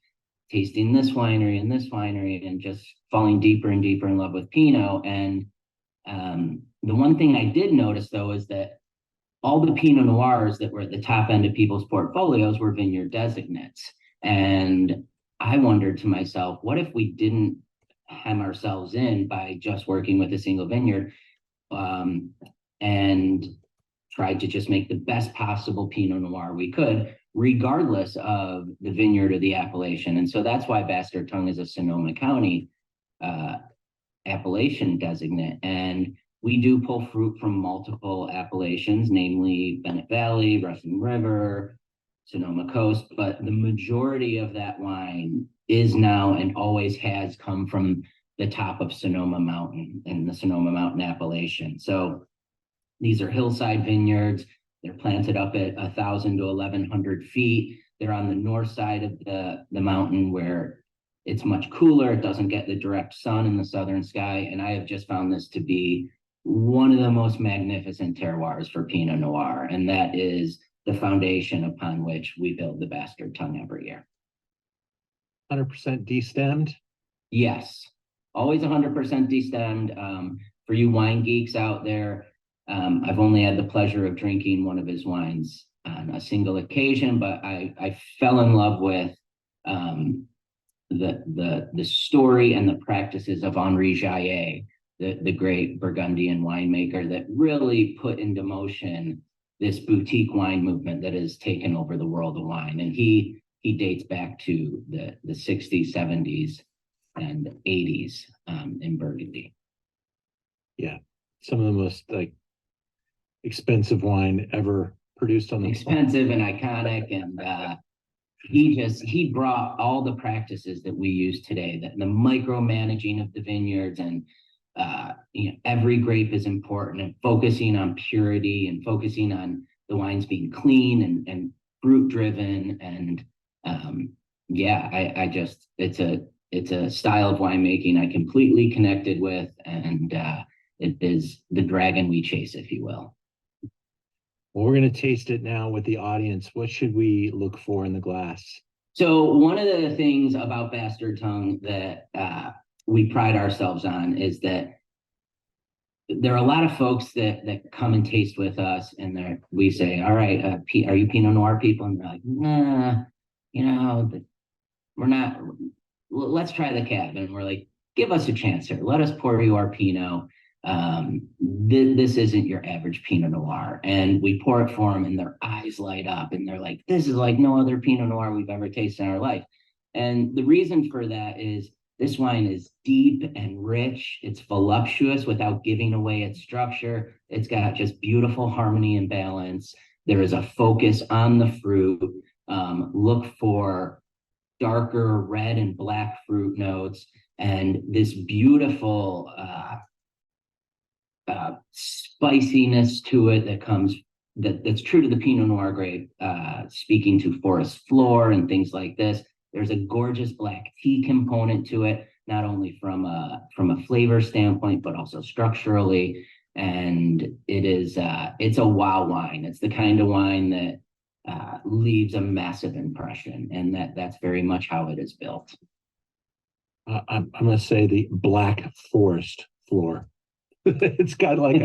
this winery and this winery, and just falling deeper and deeper in love with Pinot. And the one thing I did notice, though, is that all the Pinot Noirs that were at the top end of people's portfolios were vineyard designates. And I wondered to myself, what if we didn't hem ourselves in by just working with a single vineyard, and tried to just make the best possible Pinot Noir we could, regardless of the vineyard or the appellation. And so that's why Bastard Tongue is a Sonoma County appellation designate. And we do pull fruit from multiple appellations, namely Bennett Valley, Russian River, Sonoma Coast, but the majority of that wine is now and always has come from the top of Sonoma Mountain and the Sonoma Mountain appellation. So these are hillside vineyards. They're planted up at 1,000 to 1,100 feet. They're on the north side of the mountain, where it's much cooler. It doesn't get the direct sun in the southern sky. And I have just found this to be one of the most magnificent terroirs for Pinot Noir. And that is the foundation upon which we build the Bastard Tongue every year. 100% destemmed? Yes, always 100% destemmed. For you wine geeks out there, I've only had the pleasure of drinking one of his wines on a single occasion, but I fell in love with the story and the practices of Henri Jaillet, the great Burgundian winemaker that really put into motion this boutique wine movement that has taken over the world of wine. And he dates back to the 60s, 70s, and 80s in Burgundy. Yeah, some of the most expensive wine ever produced on the expensive and iconic. And he brought all the practices that we use today, that the micromanaging of the vineyards, and every grape is important, and focusing on purity, and focusing on the wines being clean and fruit driven. And it's a style of winemaking I completely connected with, and it is the dragon we chase, if you will. Well, we're going to taste it now with the audience. What should we look for in the glass? So one of the things about Bastard Tongue that we pride ourselves on is that there are a lot of folks that come and taste with us, and we say, all right, are you Pinot Noir people? And they're like, nah, we're not, let's try the cab. And we're like, give us a chance here. Let us pour you our Pinot. This isn't your average Pinot Noir. And we pour it for them and their eyes light up and they're like, this is like no other Pinot Noir we've ever tasted in our life. And the reason for that is this wine is deep and rich. It's voluptuous without giving away its structure. It's got just beautiful harmony and balance. There is a focus on the fruit. Look for darker red and black fruit notes and this beautiful spiciness to it that comes that's true to the Pinot Noir grape, speaking to forest floor and things like this. There's a gorgeous black tea component to it, not only from a flavor standpoint, but also structurally. And it's a wow wine. It's the kind of wine that leaves a massive impression, and that's very much how it is built. I'm going to say the black forest floor. It's got like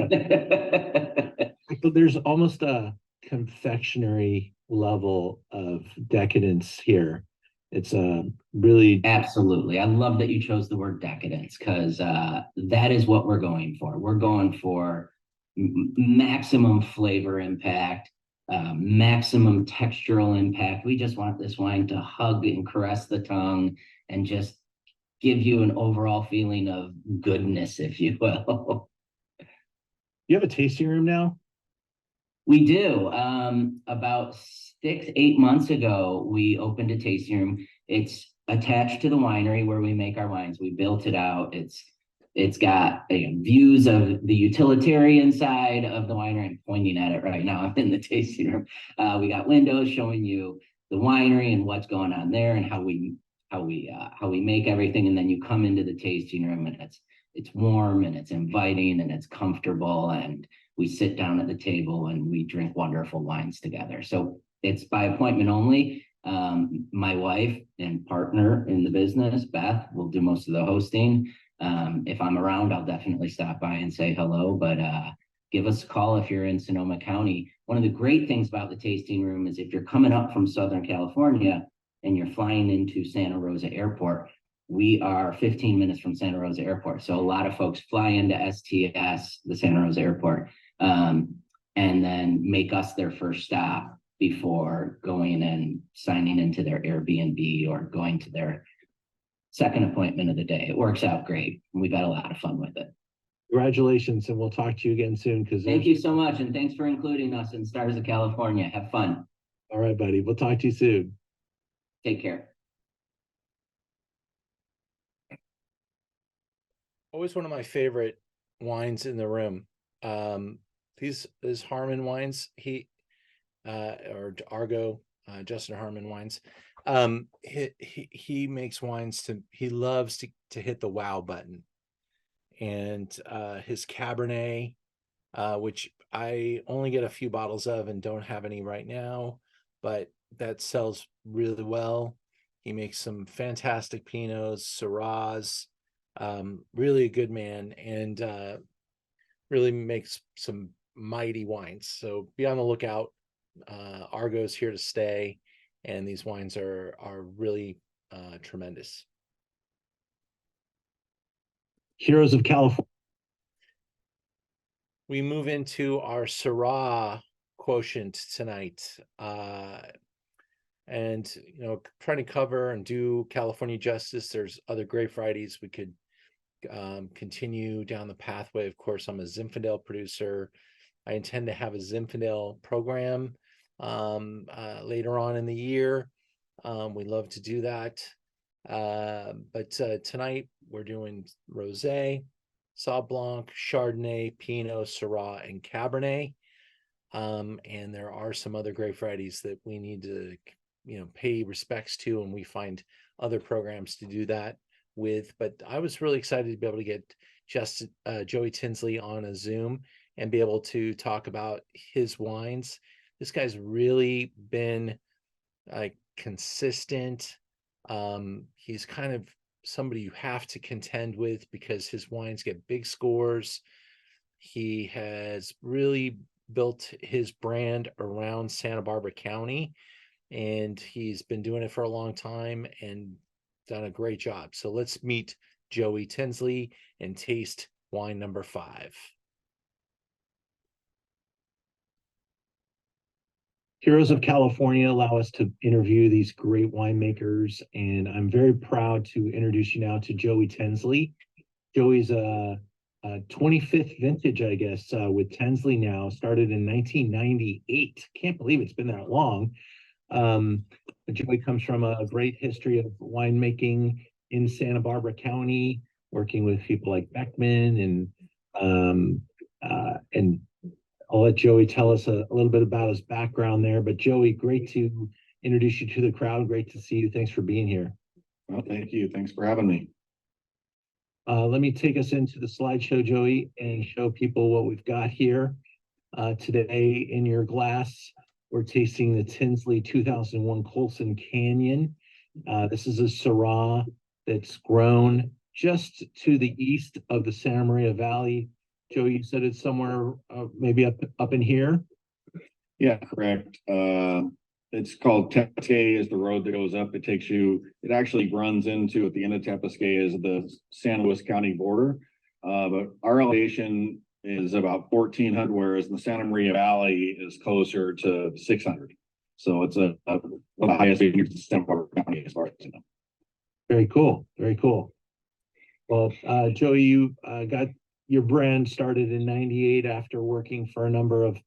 there's almost a confectionery level of decadence here. It's a really Absolutely. I love that you chose the word decadence because that is what we're going for. We're going for maximum flavor impact, maximum textural impact. We just want this wine to hug and caress the tongue and just give you an overall feeling of goodness, if you will. You have a tasting room now? We do. About 6-8 months ago, we opened a tasting room. It's attached to the winery where we make our wines. We built it out. It's got views of the utilitarian side of the winery. I'm pointing at it right now. I'm in the tasting room. We got windows showing you the winery and what's going on there and how we make everything. And then you come into the tasting room and it's warm and it's inviting and it's comfortable, and we sit down at the table and we drink wonderful wines together. So it's by appointment only. My wife and partner in the business, Beth, will do most of the hosting. If I'm around, I'll definitely stop by and say hello, but give us a call if you're in Sonoma County. One of the great things about the tasting room is if you're coming up from Southern California and you're flying into Santa Rosa Airport, we are 15 minutes from Santa Rosa Airport. So a lot of folks fly into STS, the Santa Rosa Airport, and then make us their first stop before going and signing into their Airbnb or going to their second appointment of the day. It works out great. We've had a lot of fun with it. Congratulations, and we'll talk to you again soon. Thank you so much, and thanks for including us in Stars of California. Have fun. All right, buddy. We'll talk to you soon. Take care. Always one of my favorite wines in the room. These is Harmon wines. Or Argo, Justin Harmon wines. He makes wines he loves to hit the wow button. And his Cabernet, which I only get a few bottles of and don't have any right now, but that sells really well. He makes some fantastic Pinots, Syrahs, really a good man, and really makes some mighty wines. So be on the lookout. Argo's here to stay, and these wines are really tremendous. Heroes of California. We move into our Syrah quotient tonight, and trying to cover and do California justice. There's other grape varieties we could continue down the pathway. Of course, I'm a Zinfandel producer. I intend to have a Zinfandel program later on in the year. We love to do that. But tonight we're doing Rosé, Sauv Blanc, Chardonnay, Pinot, Syrah, and Cabernet. And there are some other grape varieties that we need to, pay respects to, and we find other programs to do that with. But I was really excited to be able to get Joey Tinsley on a Zoom and be able to talk about his wines. This guy's really been consistent. He's kind of somebody you have to contend with because his wines get big scores. He has really built his brand around Santa Barbara County, and he's been doing it for a long time and done a great job. So let's meet Joey Tinsley and taste wine number 5. Heroes of California allow us to interview these great winemakers, and I'm very proud to introduce you now to Joey Tensley. Joey's a 25th vintage, I guess, with Tensley now, started in 1998. Can't believe it's been that long. Joey comes from a great history of winemaking in Santa Barbara County, working with people like Beckman, and I'll let Joey tell us a little bit about his background there. But Joey, great to introduce you to the crowd. Great to see you. Thanks for being here. Well, thank you. Thanks for having me. Let me take us into the slideshow, Joey, and show people what we've got here. Today in your glass, we're tasting the Tinsley 2001 Colson Canyon. This is a Syrah that's grown just to the east of the Santa Maria Valley. Joey, you said it's somewhere maybe up in here? Yeah, correct. It's called Tepesquay is the road that goes up. It actually runs into, at the end of Tepesquay is the San Luis County border. But our elevation is about 1,400, whereas the Santa Maria Valley is closer to 600. So it's one of the highest in Santa Barbara County as far as I know. Very cool. Very cool. Well, Joey, you got your brand started in 98 after working for a number of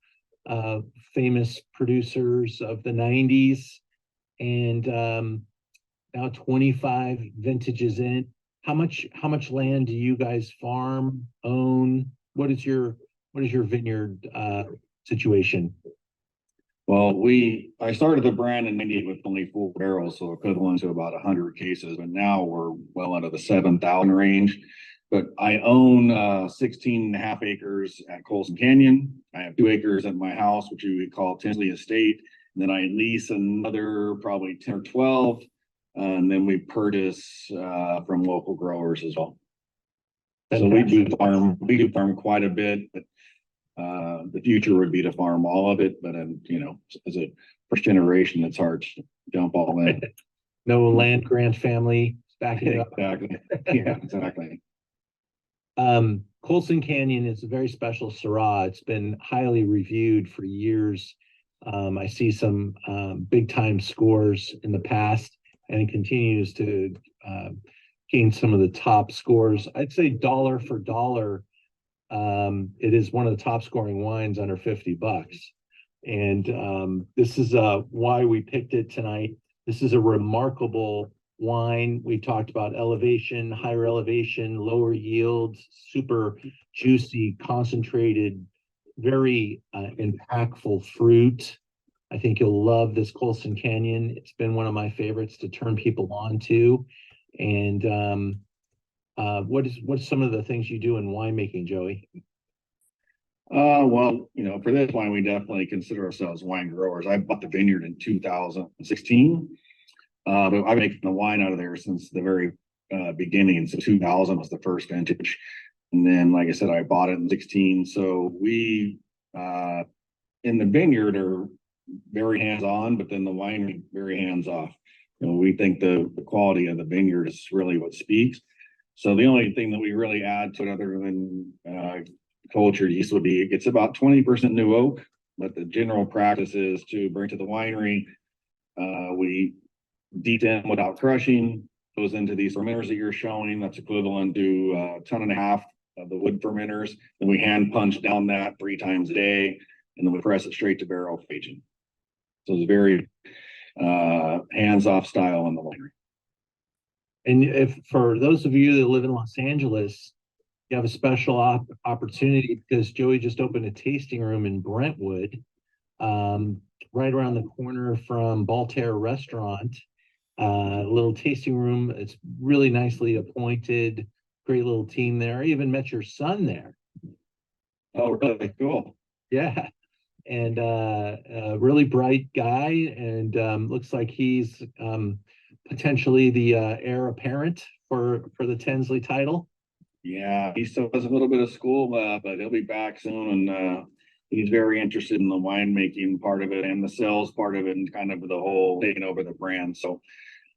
famous producers of the 90s, and now 25 vintages in. How much land do you guys farm, own? What is your vineyard situation? Well, I started the brand in 98 with only 4 barrels, so equivalent to about 100 cases, but now we're well into the 7,000 range. But I own 16 and a half acres at Colson Canyon. I have 2 acres at my house, which we call Tinsley Estate. And then I lease another probably 10 or 12. And then we purchase from local growers as well. So we do farm quite a bit, but the future would be to farm all of it. But as a first generation, it's hard to jump all in. No land grant family backing it up. Exactly. Yeah, exactly. Colson Canyon is a very special Syrah. It's been highly reviewed for years. I see some big time scores in the past, and it continues to gain some of the top scores. I'd say dollar for dollar, it is one of the top scoring wines under $50. And this is why we picked it tonight. This is a remarkable wine. We talked about elevation, higher elevation, lower yields, super juicy, concentrated, very impactful fruit. I think you'll love this Colson Canyon. It's been one of my favorites to turn people on to. And what's some of the things you do in winemaking, Joey? Well, for this wine, we definitely consider ourselves wine growers. I bought the vineyard in 2016. But I've been making the wine out of there since the very beginning. So 2000 was the first vintage. And then, like I said, I bought it in 16. So we, in the vineyard, are very hands-on, but then the winery, very hands-off. We think the quality of the vineyard is really what speaks. So the only thing that we really add to it other than cultured yeast would be, it's about 20% new oak, but the general practice is to bring to the winery. We detem without crushing, goes into these fermenters that you're showing. That's equivalent to 1.5 tons of the wood fermenters. Then we hand punch down that 3 times a day, and then we press it straight to barrel aging. So it's very hands-off style in the winery. And if for those of you that live in Los Angeles, you have a special opportunity because Joey just opened a tasting room in Brentwood, right around the corner from Baltair Restaurant. Little tasting room. It's really nicely appointed. Great little team there. I even met your son there. Oh, really? Cool. Yeah. And a really bright guy, and looks like he's potentially the heir apparent for the Tinsley title. Yeah, he still has a little bit of school, but he'll be back soon, and he's very interested in the winemaking part of it and the sales part of it, and kind of the whole taking over the brand. So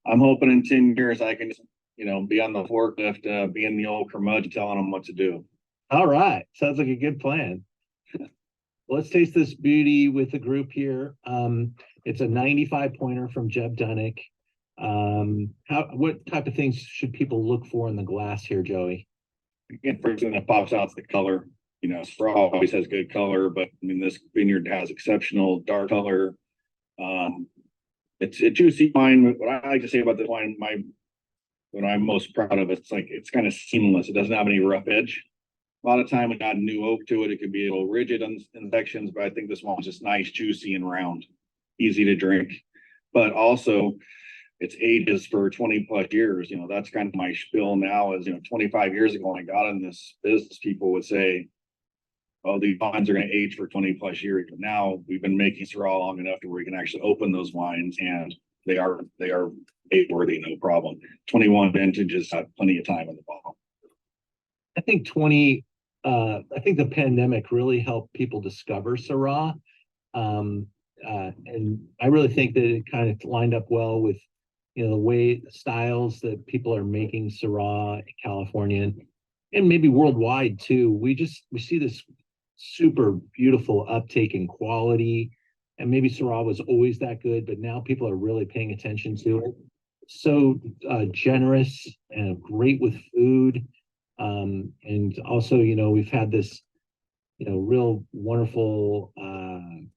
I'm hoping in 10 years I can just, be on the forklift, being the old curmudgeon telling them what to do. All right. Sounds like a good plan. Let's taste this beauty with the group here. It's a 95 pointer from Jeb Dunnick. What type of things should people look for in the glass here, Joey? Again, first thing that pops out is the color. You know, Swirl always has good color, but I mean, this vineyard has exceptional dark color. It's a juicy wine. What I like to say about this wine, what I'm most proud of, it's like it's kind of seamless. It doesn't have any rough edge. A lot of time it got new oak to it. It could be a little rigid in sections, but I think this one's just nice, juicy, and round, easy to drink. But also, it's ages for 20 plus years. You know, that's kind of my spiel now. Is 25 years ago when I got in this business, people would say, "Oh, these wines are going to age for 20 plus years." But now we've been making Syrah long enough to where we can actually open those wines, and they are age worthy, no problem. 21 vintages have plenty of time in the bottle. I think I think the pandemic really helped people discover Syrah. And I really think that it kind of lined up well with, the styles that people are making Syrah in California and maybe worldwide too. We see this super beautiful uptake in quality, and maybe Syrah was always that good, but now people are really paying attention to it. So generous and great with food. And also, we've had this, real wonderful kind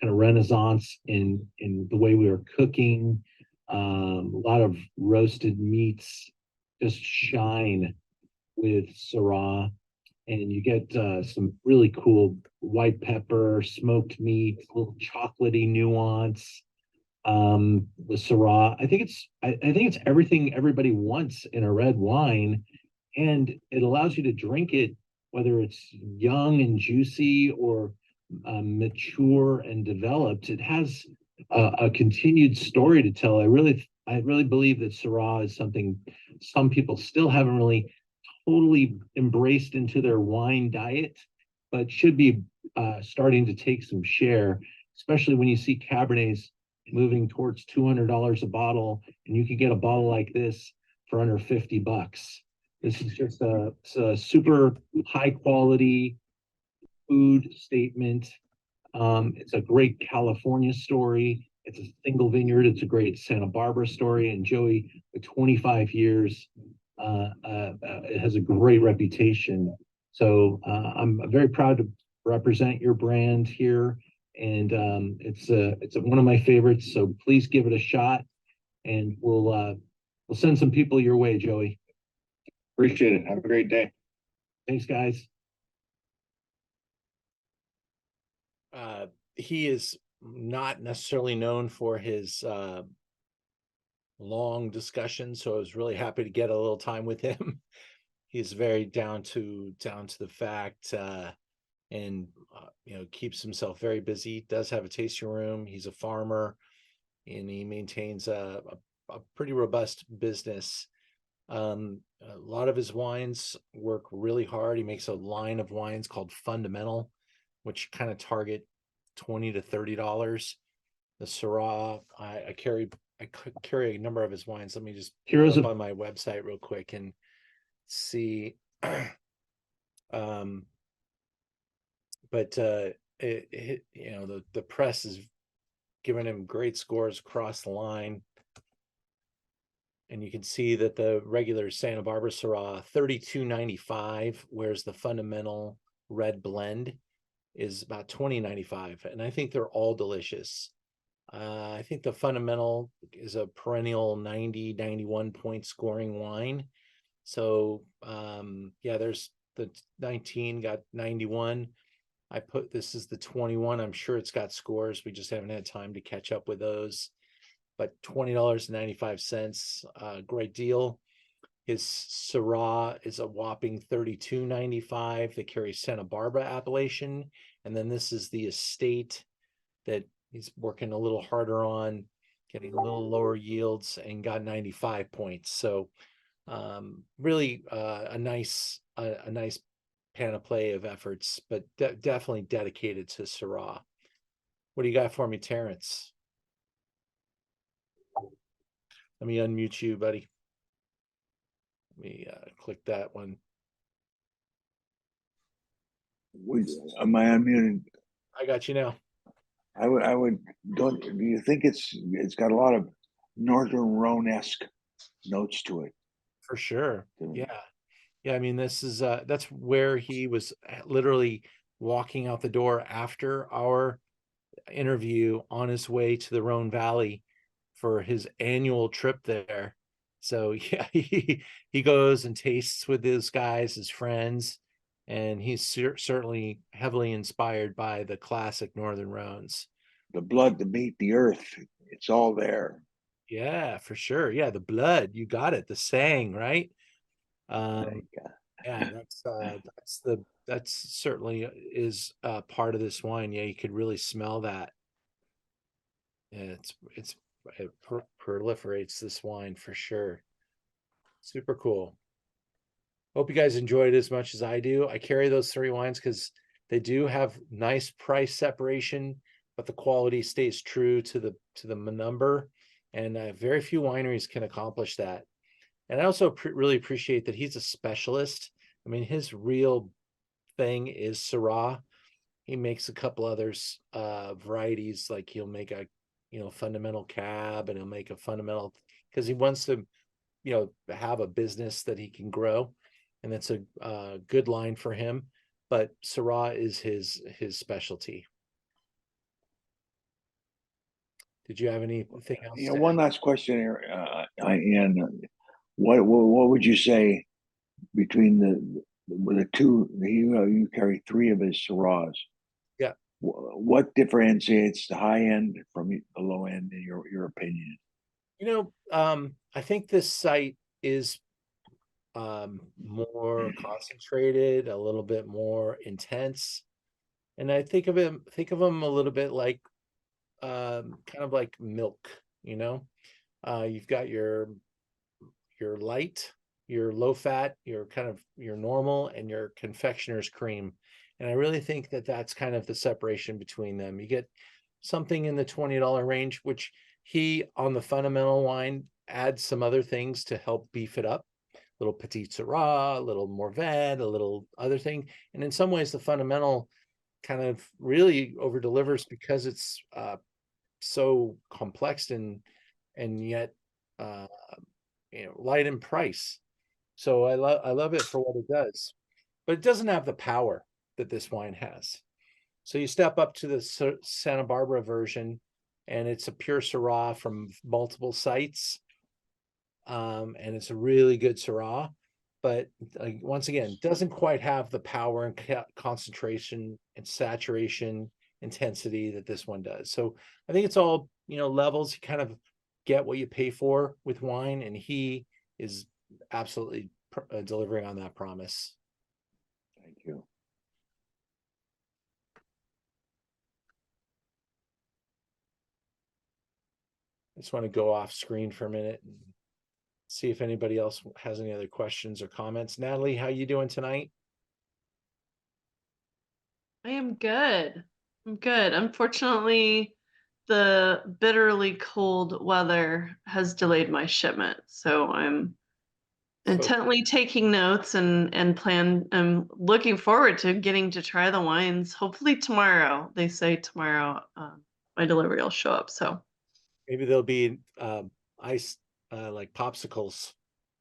of renaissance in the way we are cooking. A lot of roasted meats just shine with Syrah, and you get some really cool white pepper, smoked meat, a little chocolatey nuance. The Syrah, I think it's everything everybody wants in a red wine, and it allows you to drink it whether it's young and juicy or mature and developed. It has a continued story to tell. I really believe that Syrah is something some people still haven't really totally embraced into their wine diet, but should be starting to take some share, especially when you see Cabernets moving towards $200 a bottle, and you can get a bottle like this for under $50. This is just a super high quality food statement. It's a great California story. It's a single vineyard. It's a great Santa Barbara story. And Joey, with 25 years, it has a great reputation. So I'm very proud to represent your brand here. And it's one of my favorites. So please give it a shot, and we'll send some people your way, Joey. Appreciate it. Have a great day. Thanks, guys. He is not necessarily known for his long discussions, so I was really happy to get a little time with him. He's very down to the fact, and keeps himself very busy. Does have a tasting room. He's a farmer, and he maintains a pretty robust business. A lot of his wines work really hard. He makes a line of wines called Fundamental, which kind of target $20 to $30. The Syrah, I carry a number of his wines. Let me just pull up on my website real quick and see. But the press is giving him great scores across the line. And you can see that the regular Santa Barbara Syrah, $32.95, whereas the Fundamental Red Blend is about $20.95. And I think they're all delicious. I think the Fundamental is a perennial 90, 91 point scoring wine. So there's the 19 got 91. This is the 21. I'm sure it's got scores. We just haven't had time to catch up with those. But $20.95, great deal. His Syrah is a whopping $32.95. They carry Santa Barbara appellation. And then this is the estate that he's working a little harder on, getting a little lower yields, and got 95 points. So really a nice panoply of efforts, but definitely dedicated to Syrah. What do you got for me, Terrence? Let me unmute you, buddy. Let me click that one. am I unmuted? I got you now. I would, do you think it's got a lot of Northern Rhone-esque notes to it? For sure. Mm. Yeah. Yeah. I mean, this is, that's where he was literally walking out the door after our interview on his way to the Rhone Valley for his annual trip there. So yeah, he goes and tastes with those guys, his friends, and he's certainly heavily inspired by the classic Northern Rhones. The blood, the meat, the earth, it's all there. Yeah, for sure. Yeah, the blood, you got it. The saying, right? Yeah, that's certainly is part of this wine. Yeah, you could really smell that. Yeah, it proliferates this wine for sure. Super cool. Hope you guys enjoyed it as much as I do. I carry those 3 wines because they do have nice price separation, but the quality stays true to the number, and very few wineries can accomplish that. And I also really appreciate that he's a specialist. I mean, his real thing is Syrah. He makes a couple others varieties, like he'll make a fundamental cab, and he'll make a fundamental, because he wants to have a business that he can grow, and that's a good line for him. But Syrah is his specialty. Did you have anything else? One last question here, Ian. What would you say between the two? You carry 3 of his Syrahs. Yeah. What differentiates the high end from the low end, in your opinion? I think this site is more concentrated, a little bit more intense, and I think of them a little bit like kind of like milk. You've got your light, your low fat, your normal, and your confectioner's cream. And I really think that that's kind of the separation between them. You get something in the $20 range, which he, on the fundamental wine, adds some other things to help beef it up. A little Petit Syrah, a little Morvet, a little other thing. And in some ways, the fundamental kind of really over delivers because it's so complex and yet light in price. So I love it for what it does, but it doesn't have the power that this wine has. So you step up to the Santa Barbara version, and it's a pure Syrah from multiple sites, and it's a really good Syrah. But once again, doesn't quite have the power and concentration and saturation intensity that this one does. So I think it's all levels. You kind of get what you pay for with wine, and he is absolutely delivering on that promise. Thank you. I just want to go off screen for a minute and see if anybody else has any other questions or comments. Natalie, how you doing tonight? I am good. I'm good. Unfortunately, the bitterly cold weather has delayed my shipment, so I'm intently taking notes and I'm looking forward to getting to try the wines. Hopefully tomorrow. They say tomorrow my delivery will show up. So maybe there'll be ice like popsicles.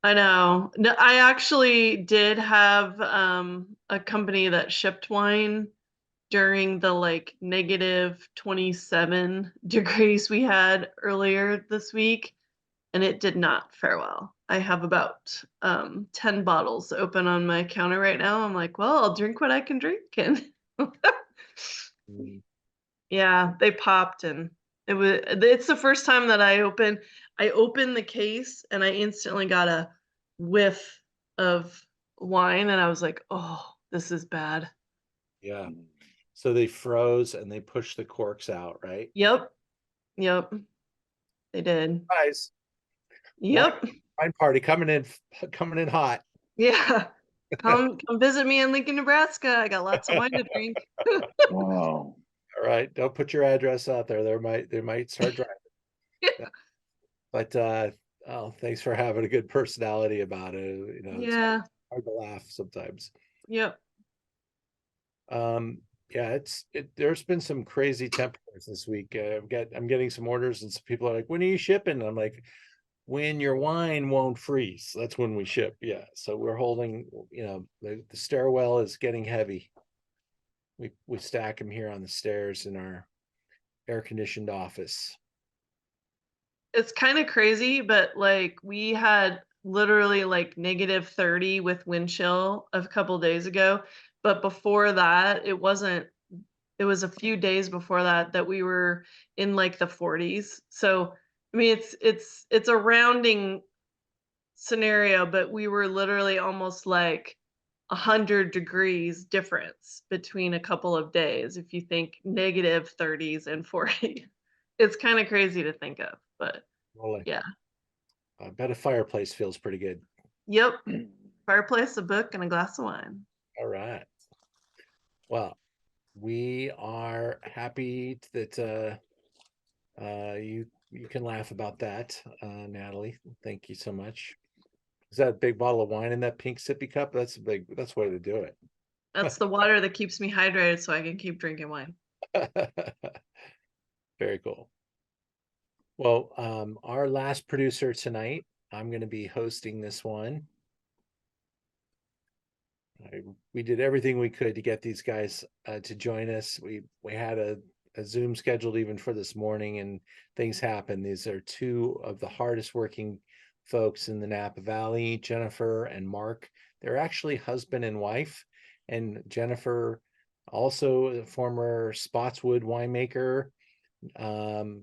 I know. No, I actually did have a company that shipped wine during the like negative 27 degrees we had earlier this week, and it did not fare well. I have about 10 bottles open on my counter right now. I'm like, well, I'll drink what I can drink. And yeah, they popped, and it's the first time that I opened the case and I instantly got a whiff of wine, and I was like, oh, this is bad. Yeah. So they froze and they pushed the corks out, right? Yep. They did. Guys. Yep. Wine party coming in hot. Yeah. Come visit me in Lincoln, Nebraska. I got lots of wine to drink. Wow. All right. Don't put your address out there. They might start driving. Yeah. But thanks for having a good personality about it. Yeah. It's hard to laugh sometimes. Yep. Yeah, there's been some crazy temperatures this week. I'm getting some orders and some people are like, when are you shipping? I'm like, when your wine won't freeze, that's when we ship. Yeah. So we're holding, the stairwell is getting heavy. We stack them here on the stairs in our air conditioned office. It's kind of crazy, but like we had literally like -30 with wind chill a couple days ago. But before that, it wasn't, it was a few days before that that we were in like the 40s. So I mean it's a rounding scenario, but we were literally almost like 100 degrees difference between a couple of days if you think -30s and 40. It's kind of crazy to think of, but Well, yeah. I bet a fireplace feels pretty good. Yep. Fireplace, a book, and a glass of wine. All right. Well, we are happy that you can laugh about that, Natalie. Thank you so much. Is that a big bottle of wine in that pink sippy cup? That's the way to do it. That's the water that keeps me hydrated so I can keep drinking wine. Very cool. Well, our last producer tonight, I'm going to be hosting this one. We did everything we could to get these guys to join us. We had a Zoom scheduled even for this morning, and things happen. These are two of the hardest working folks in the Napa Valley, Jennifer and Mark. They're actually husband and wife, and Jennifer, also a former Spotswood winemaker.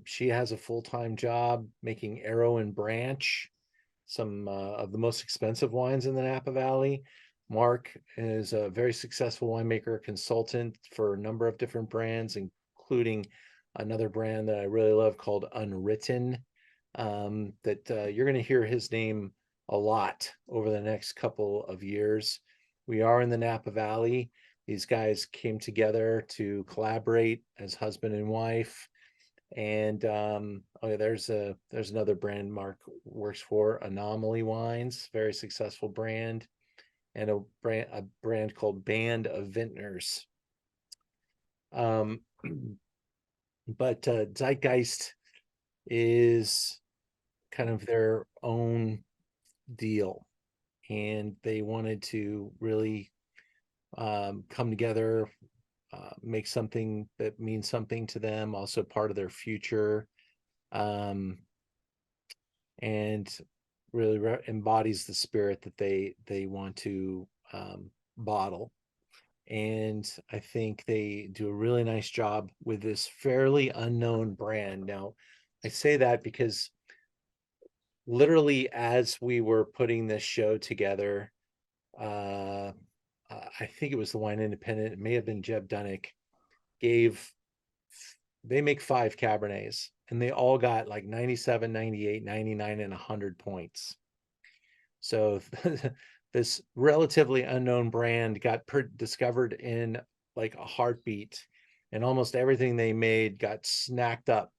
She has a full-time job making Arrow and Branch, some of the most expensive wines in the Napa Valley. Mark is a very successful winemaker consultant for a number of different brands, including another brand that I really love called Unwritten. That you're going to hear his name a lot over the next couple of years. We are in the Napa Valley. These guys came together to collaborate as husband and wife. And there's another brand Mark works for, Anomaly Wines, very successful brand, and a brand called Band of Vintners. But Zeitgeist is kind of their own deal, and they wanted to really come together, make something that means something to them, also part of their future, and really embodies the spirit that they want to bottle. And I think they do a really nice job with this fairly unknown brand. Now, I say that because literally as we were putting this show together, I think it was the Wine Independent, it may have been Jeb Dunnick, they make 5 Cabernets, and they all got like 97, 98, 99, and 100 points. So this relatively unknown brand got discovered in like a heartbeat, and almost everything they made got snacked up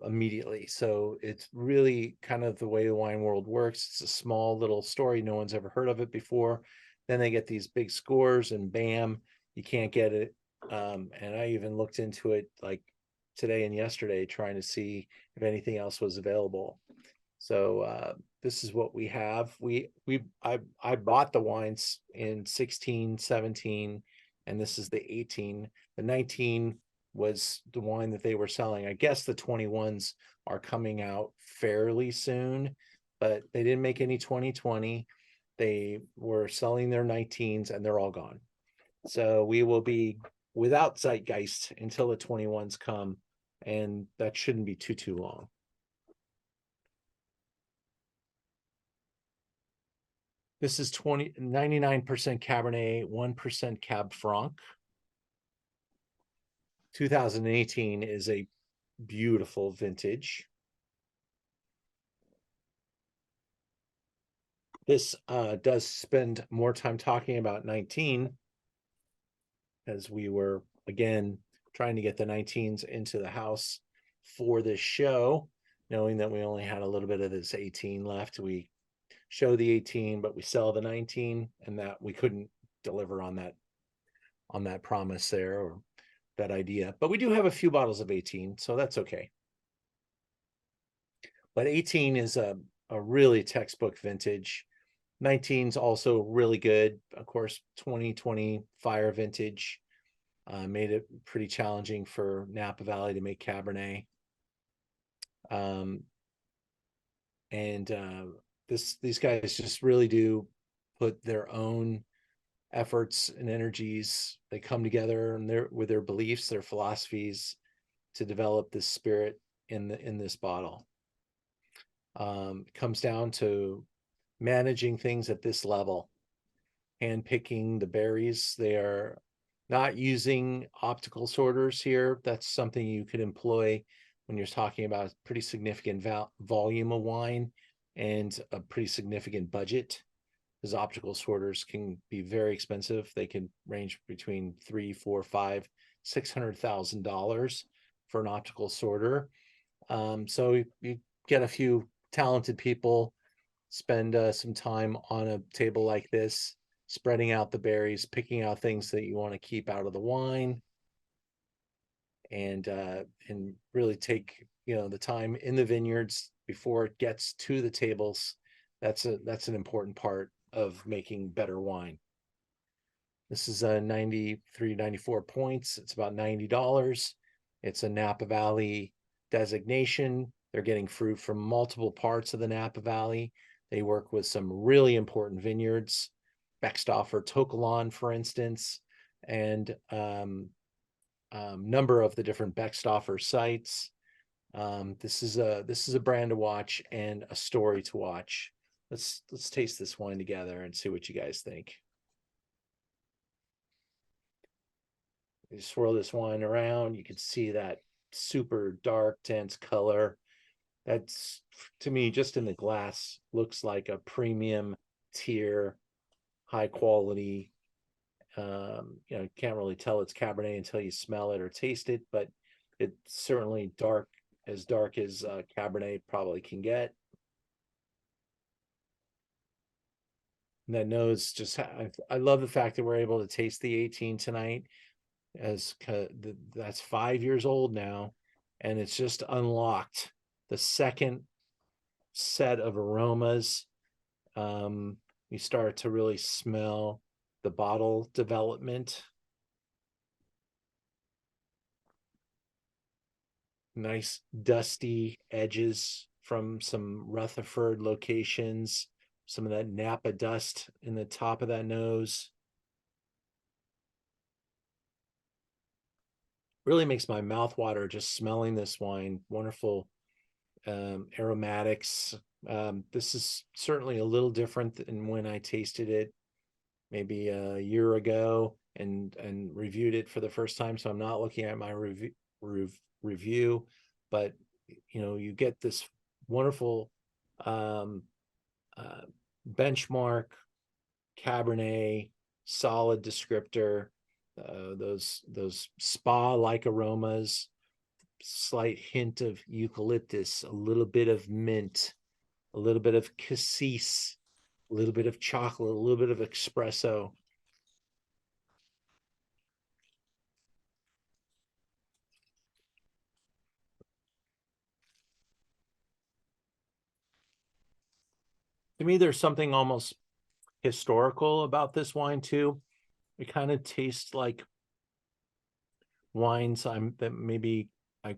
immediately. So it's really kind of the way the wine world works. It's a small little story, no one's ever heard of it before. Then they get these big scores, and bam, you can't get it. And I even looked into it like today and yesterday, trying to see if anything else was available. So this is what we have. I bought the wines in 16, 17, and this is the 18. The 19 was the wine that they were selling. I guess the 21s are coming out fairly soon, but they didn't make any 2020. They were selling their 19s, and they're all gone. So we will be without Zeitgeist until the 21s come, and that shouldn't be too long. This is 99% Cabernet, 1% Cab Franc. 2018 is a beautiful vintage. This does spend more time talking about 19, as we were, again, trying to get the 19s into the house for this show, knowing that we only had a little bit of this 18 left. We show the 18, but we sell the 19, and that we couldn't deliver on on that promise there, or that idea. But we do have a few bottles of 18, so that's okay. But 18 is a really textbook vintage. 19 is also really good. Of course, 2020 fire vintage made it pretty challenging for Napa Valley to make Cabernet. These guys just really do put their own efforts and energies. They come together and with their beliefs, their philosophies, to develop this spirit in this bottle. It comes down to managing things at this level, hand picking the berries. They are not using optical sorters here. That's something you could employ when you're talking about a pretty significant volume of wine and a pretty significant budget, because optical sorters can be very expensive. They can range between $3, $4, $5, $600,000 for an optical sorter. So you get a few talented people, spend some time on a table like this, spreading out the berries, picking out things that you want to keep out of the wine, and really take the time in the vineyards before it gets to the tables. That's an important part of making better wine. This is a 93, 94 points. It's about $90. It's a Napa Valley designation. They're getting fruit from multiple parts of the Napa Valley. They work with some really important vineyards, Beckstoffer, Tokelon, for instance, and number of the different Beckstoffer sites. This is a brand to watch and a story to watch. Let's taste this wine together and see what you guys think. You swirl this wine around, you can see that super dark, dense color. That's, to me, just in the glass, looks like a premium tier, high quality. You can't really tell it's Cabernet until you smell it or taste it, but it's certainly dark as Cabernet probably can get. And that nose, just I love the fact that we're able to taste the 18 tonight, as that's 5 years old now, and it's just unlocked the second set of aromas. You start to really smell the bottle development. Nice dusty edges from some Rutherford locations, some of that Napa dust in the top of that nose. Really makes my mouth water just smelling this wine. Wonderful aromatics. This is certainly a little different than when I tasted it maybe a year ago and reviewed it for the first time. So I'm not looking at my review, but you get this wonderful benchmark Cabernet, solid descriptor, those spa-like aromas, slight hint of eucalyptus, a little bit of mint, a little bit of cassis, a little bit of chocolate, a little bit of espresso. To me, there's something almost historical about this wine too. It kind of tastes like wines that maybe I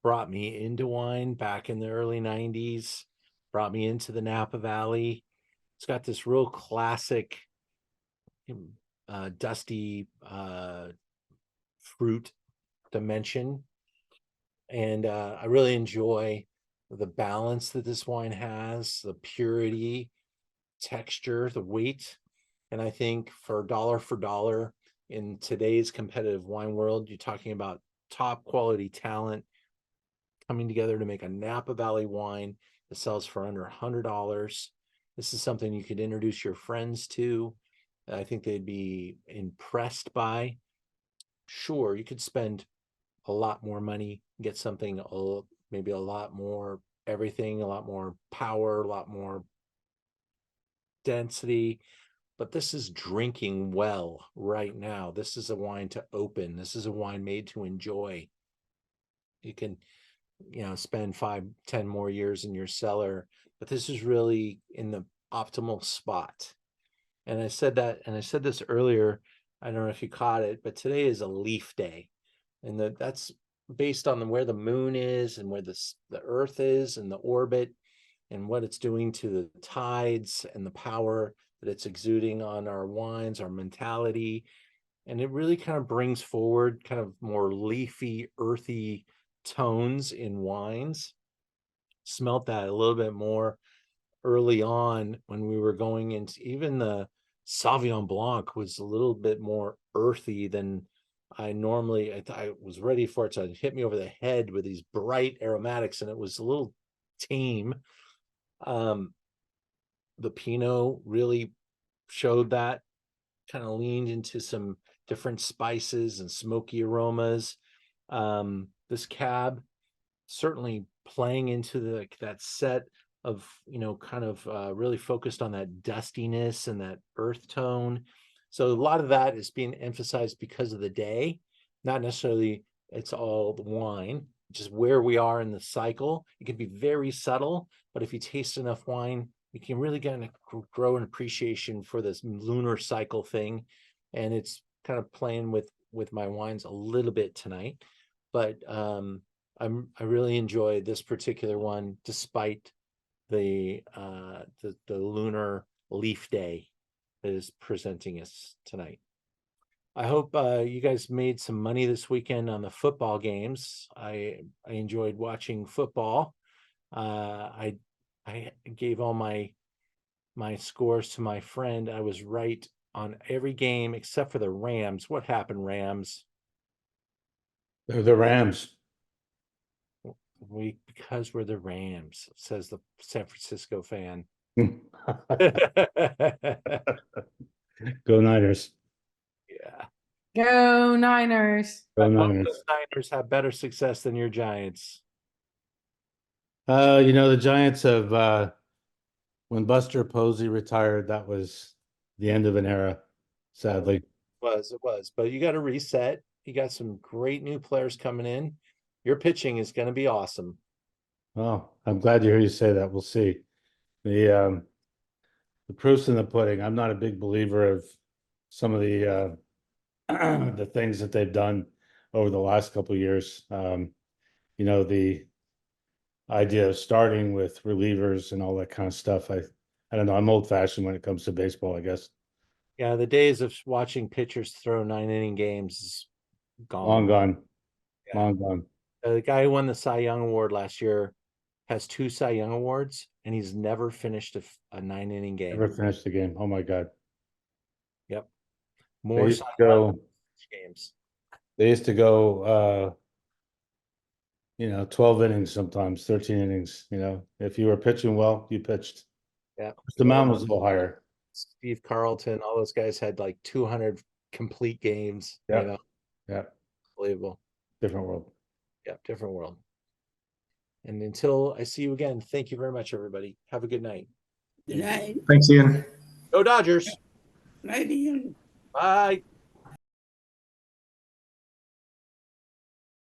brought me into wine back in the early 90s, brought me into the Napa Valley. It's got this real classic dusty fruit dimension, and I really enjoy the balance that this wine has, the purity, texture, the weight. And I think for dollar in today's competitive wine world, you're talking about top quality talent coming together to make a Napa Valley wine that sells for under $100. This is something you could introduce your friends to. I think they'd be impressed by. Sure, you could spend a lot more money, get something maybe a lot more everything, a lot more power, a lot more density, but this is drinking well right now. This is a wine to open. This is a wine made to enjoy. You can, spend 5-10 more years in your cellar, but this is really in the optimal spot. And I said this earlier. I don't know if you caught it, but today is a leaf day, and that's based on where the moon is and where the earth is and the orbit and what it's doing to the tides and the power that it's exuding on our wines, our mentality. And it really kind of brings forward kind of more leafy, earthy tones in wines. Smelt that a little bit more early on when we were going into, even the Sauvignon Blanc was a little bit more earthy than I normally, I was ready for it to hit me over the head with these bright aromatics, and it was a little tame. The Pinot really showed that, kind of leaned into some different spices and smoky aromas. This cab certainly playing into that set of, kind of really focused on that dustiness and that earth tone. So a lot of that is being emphasized because of the day, not necessarily it's all the wine, just where we are in the cycle. It can be very subtle, but if you taste enough wine, you can really kind of grow an appreciation for this lunar cycle thing. And it's kind of playing with my wines a little bit tonight, but I really enjoy this particular one, despite the lunar leaf day that is presenting us tonight. I hope you guys made some money this weekend on the football games. I enjoyed watching football. I gave all my scores to my friend. I was right on every game except for the Rams. What happened, Rams? They're the Rams. Because we're the Rams, says the San Francisco fan. Go Niners. Yeah. Go Niners. Go But both Niners. those Niners have better success than your Giants. The Giants have when Buster Posey retired, that was the end of an era, sadly. It was. But you got to reset. You got some great new players coming in. Your pitching is going to be awesome. Well, I'm glad to hear you say that. We'll see. The proof's in the pudding. I'm not a big believer of some of the the things that they've done over the last couple of years. The idea of starting with relievers and all that kind of stuff. I don't know. I'm old-fashioned when it comes to baseball, I guess. Yeah, the days of watching pitchers throw 9-inning games is gone. Long gone. Yeah. Long gone. The guy who won the Cy Young Award last year has 2 Cy Young Awards, and he's never finished a 9-inning game. Never finished the game. Oh my God. Yep. They More used Cy to Young go, games. they used to go 12 innings sometimes, 13 innings. If you were pitching well, you pitched. Yeah. The mound was a little higher. Steve Carlton, all those guys had like 200 complete games. Yeah. Yeah. Unbelievable. Different world. Yeah, different world. And until I see you again, thank you very much, everybody. Have a good night. Good night. Thanks, Ian. Go Dodgers. Night, Ian. Bye.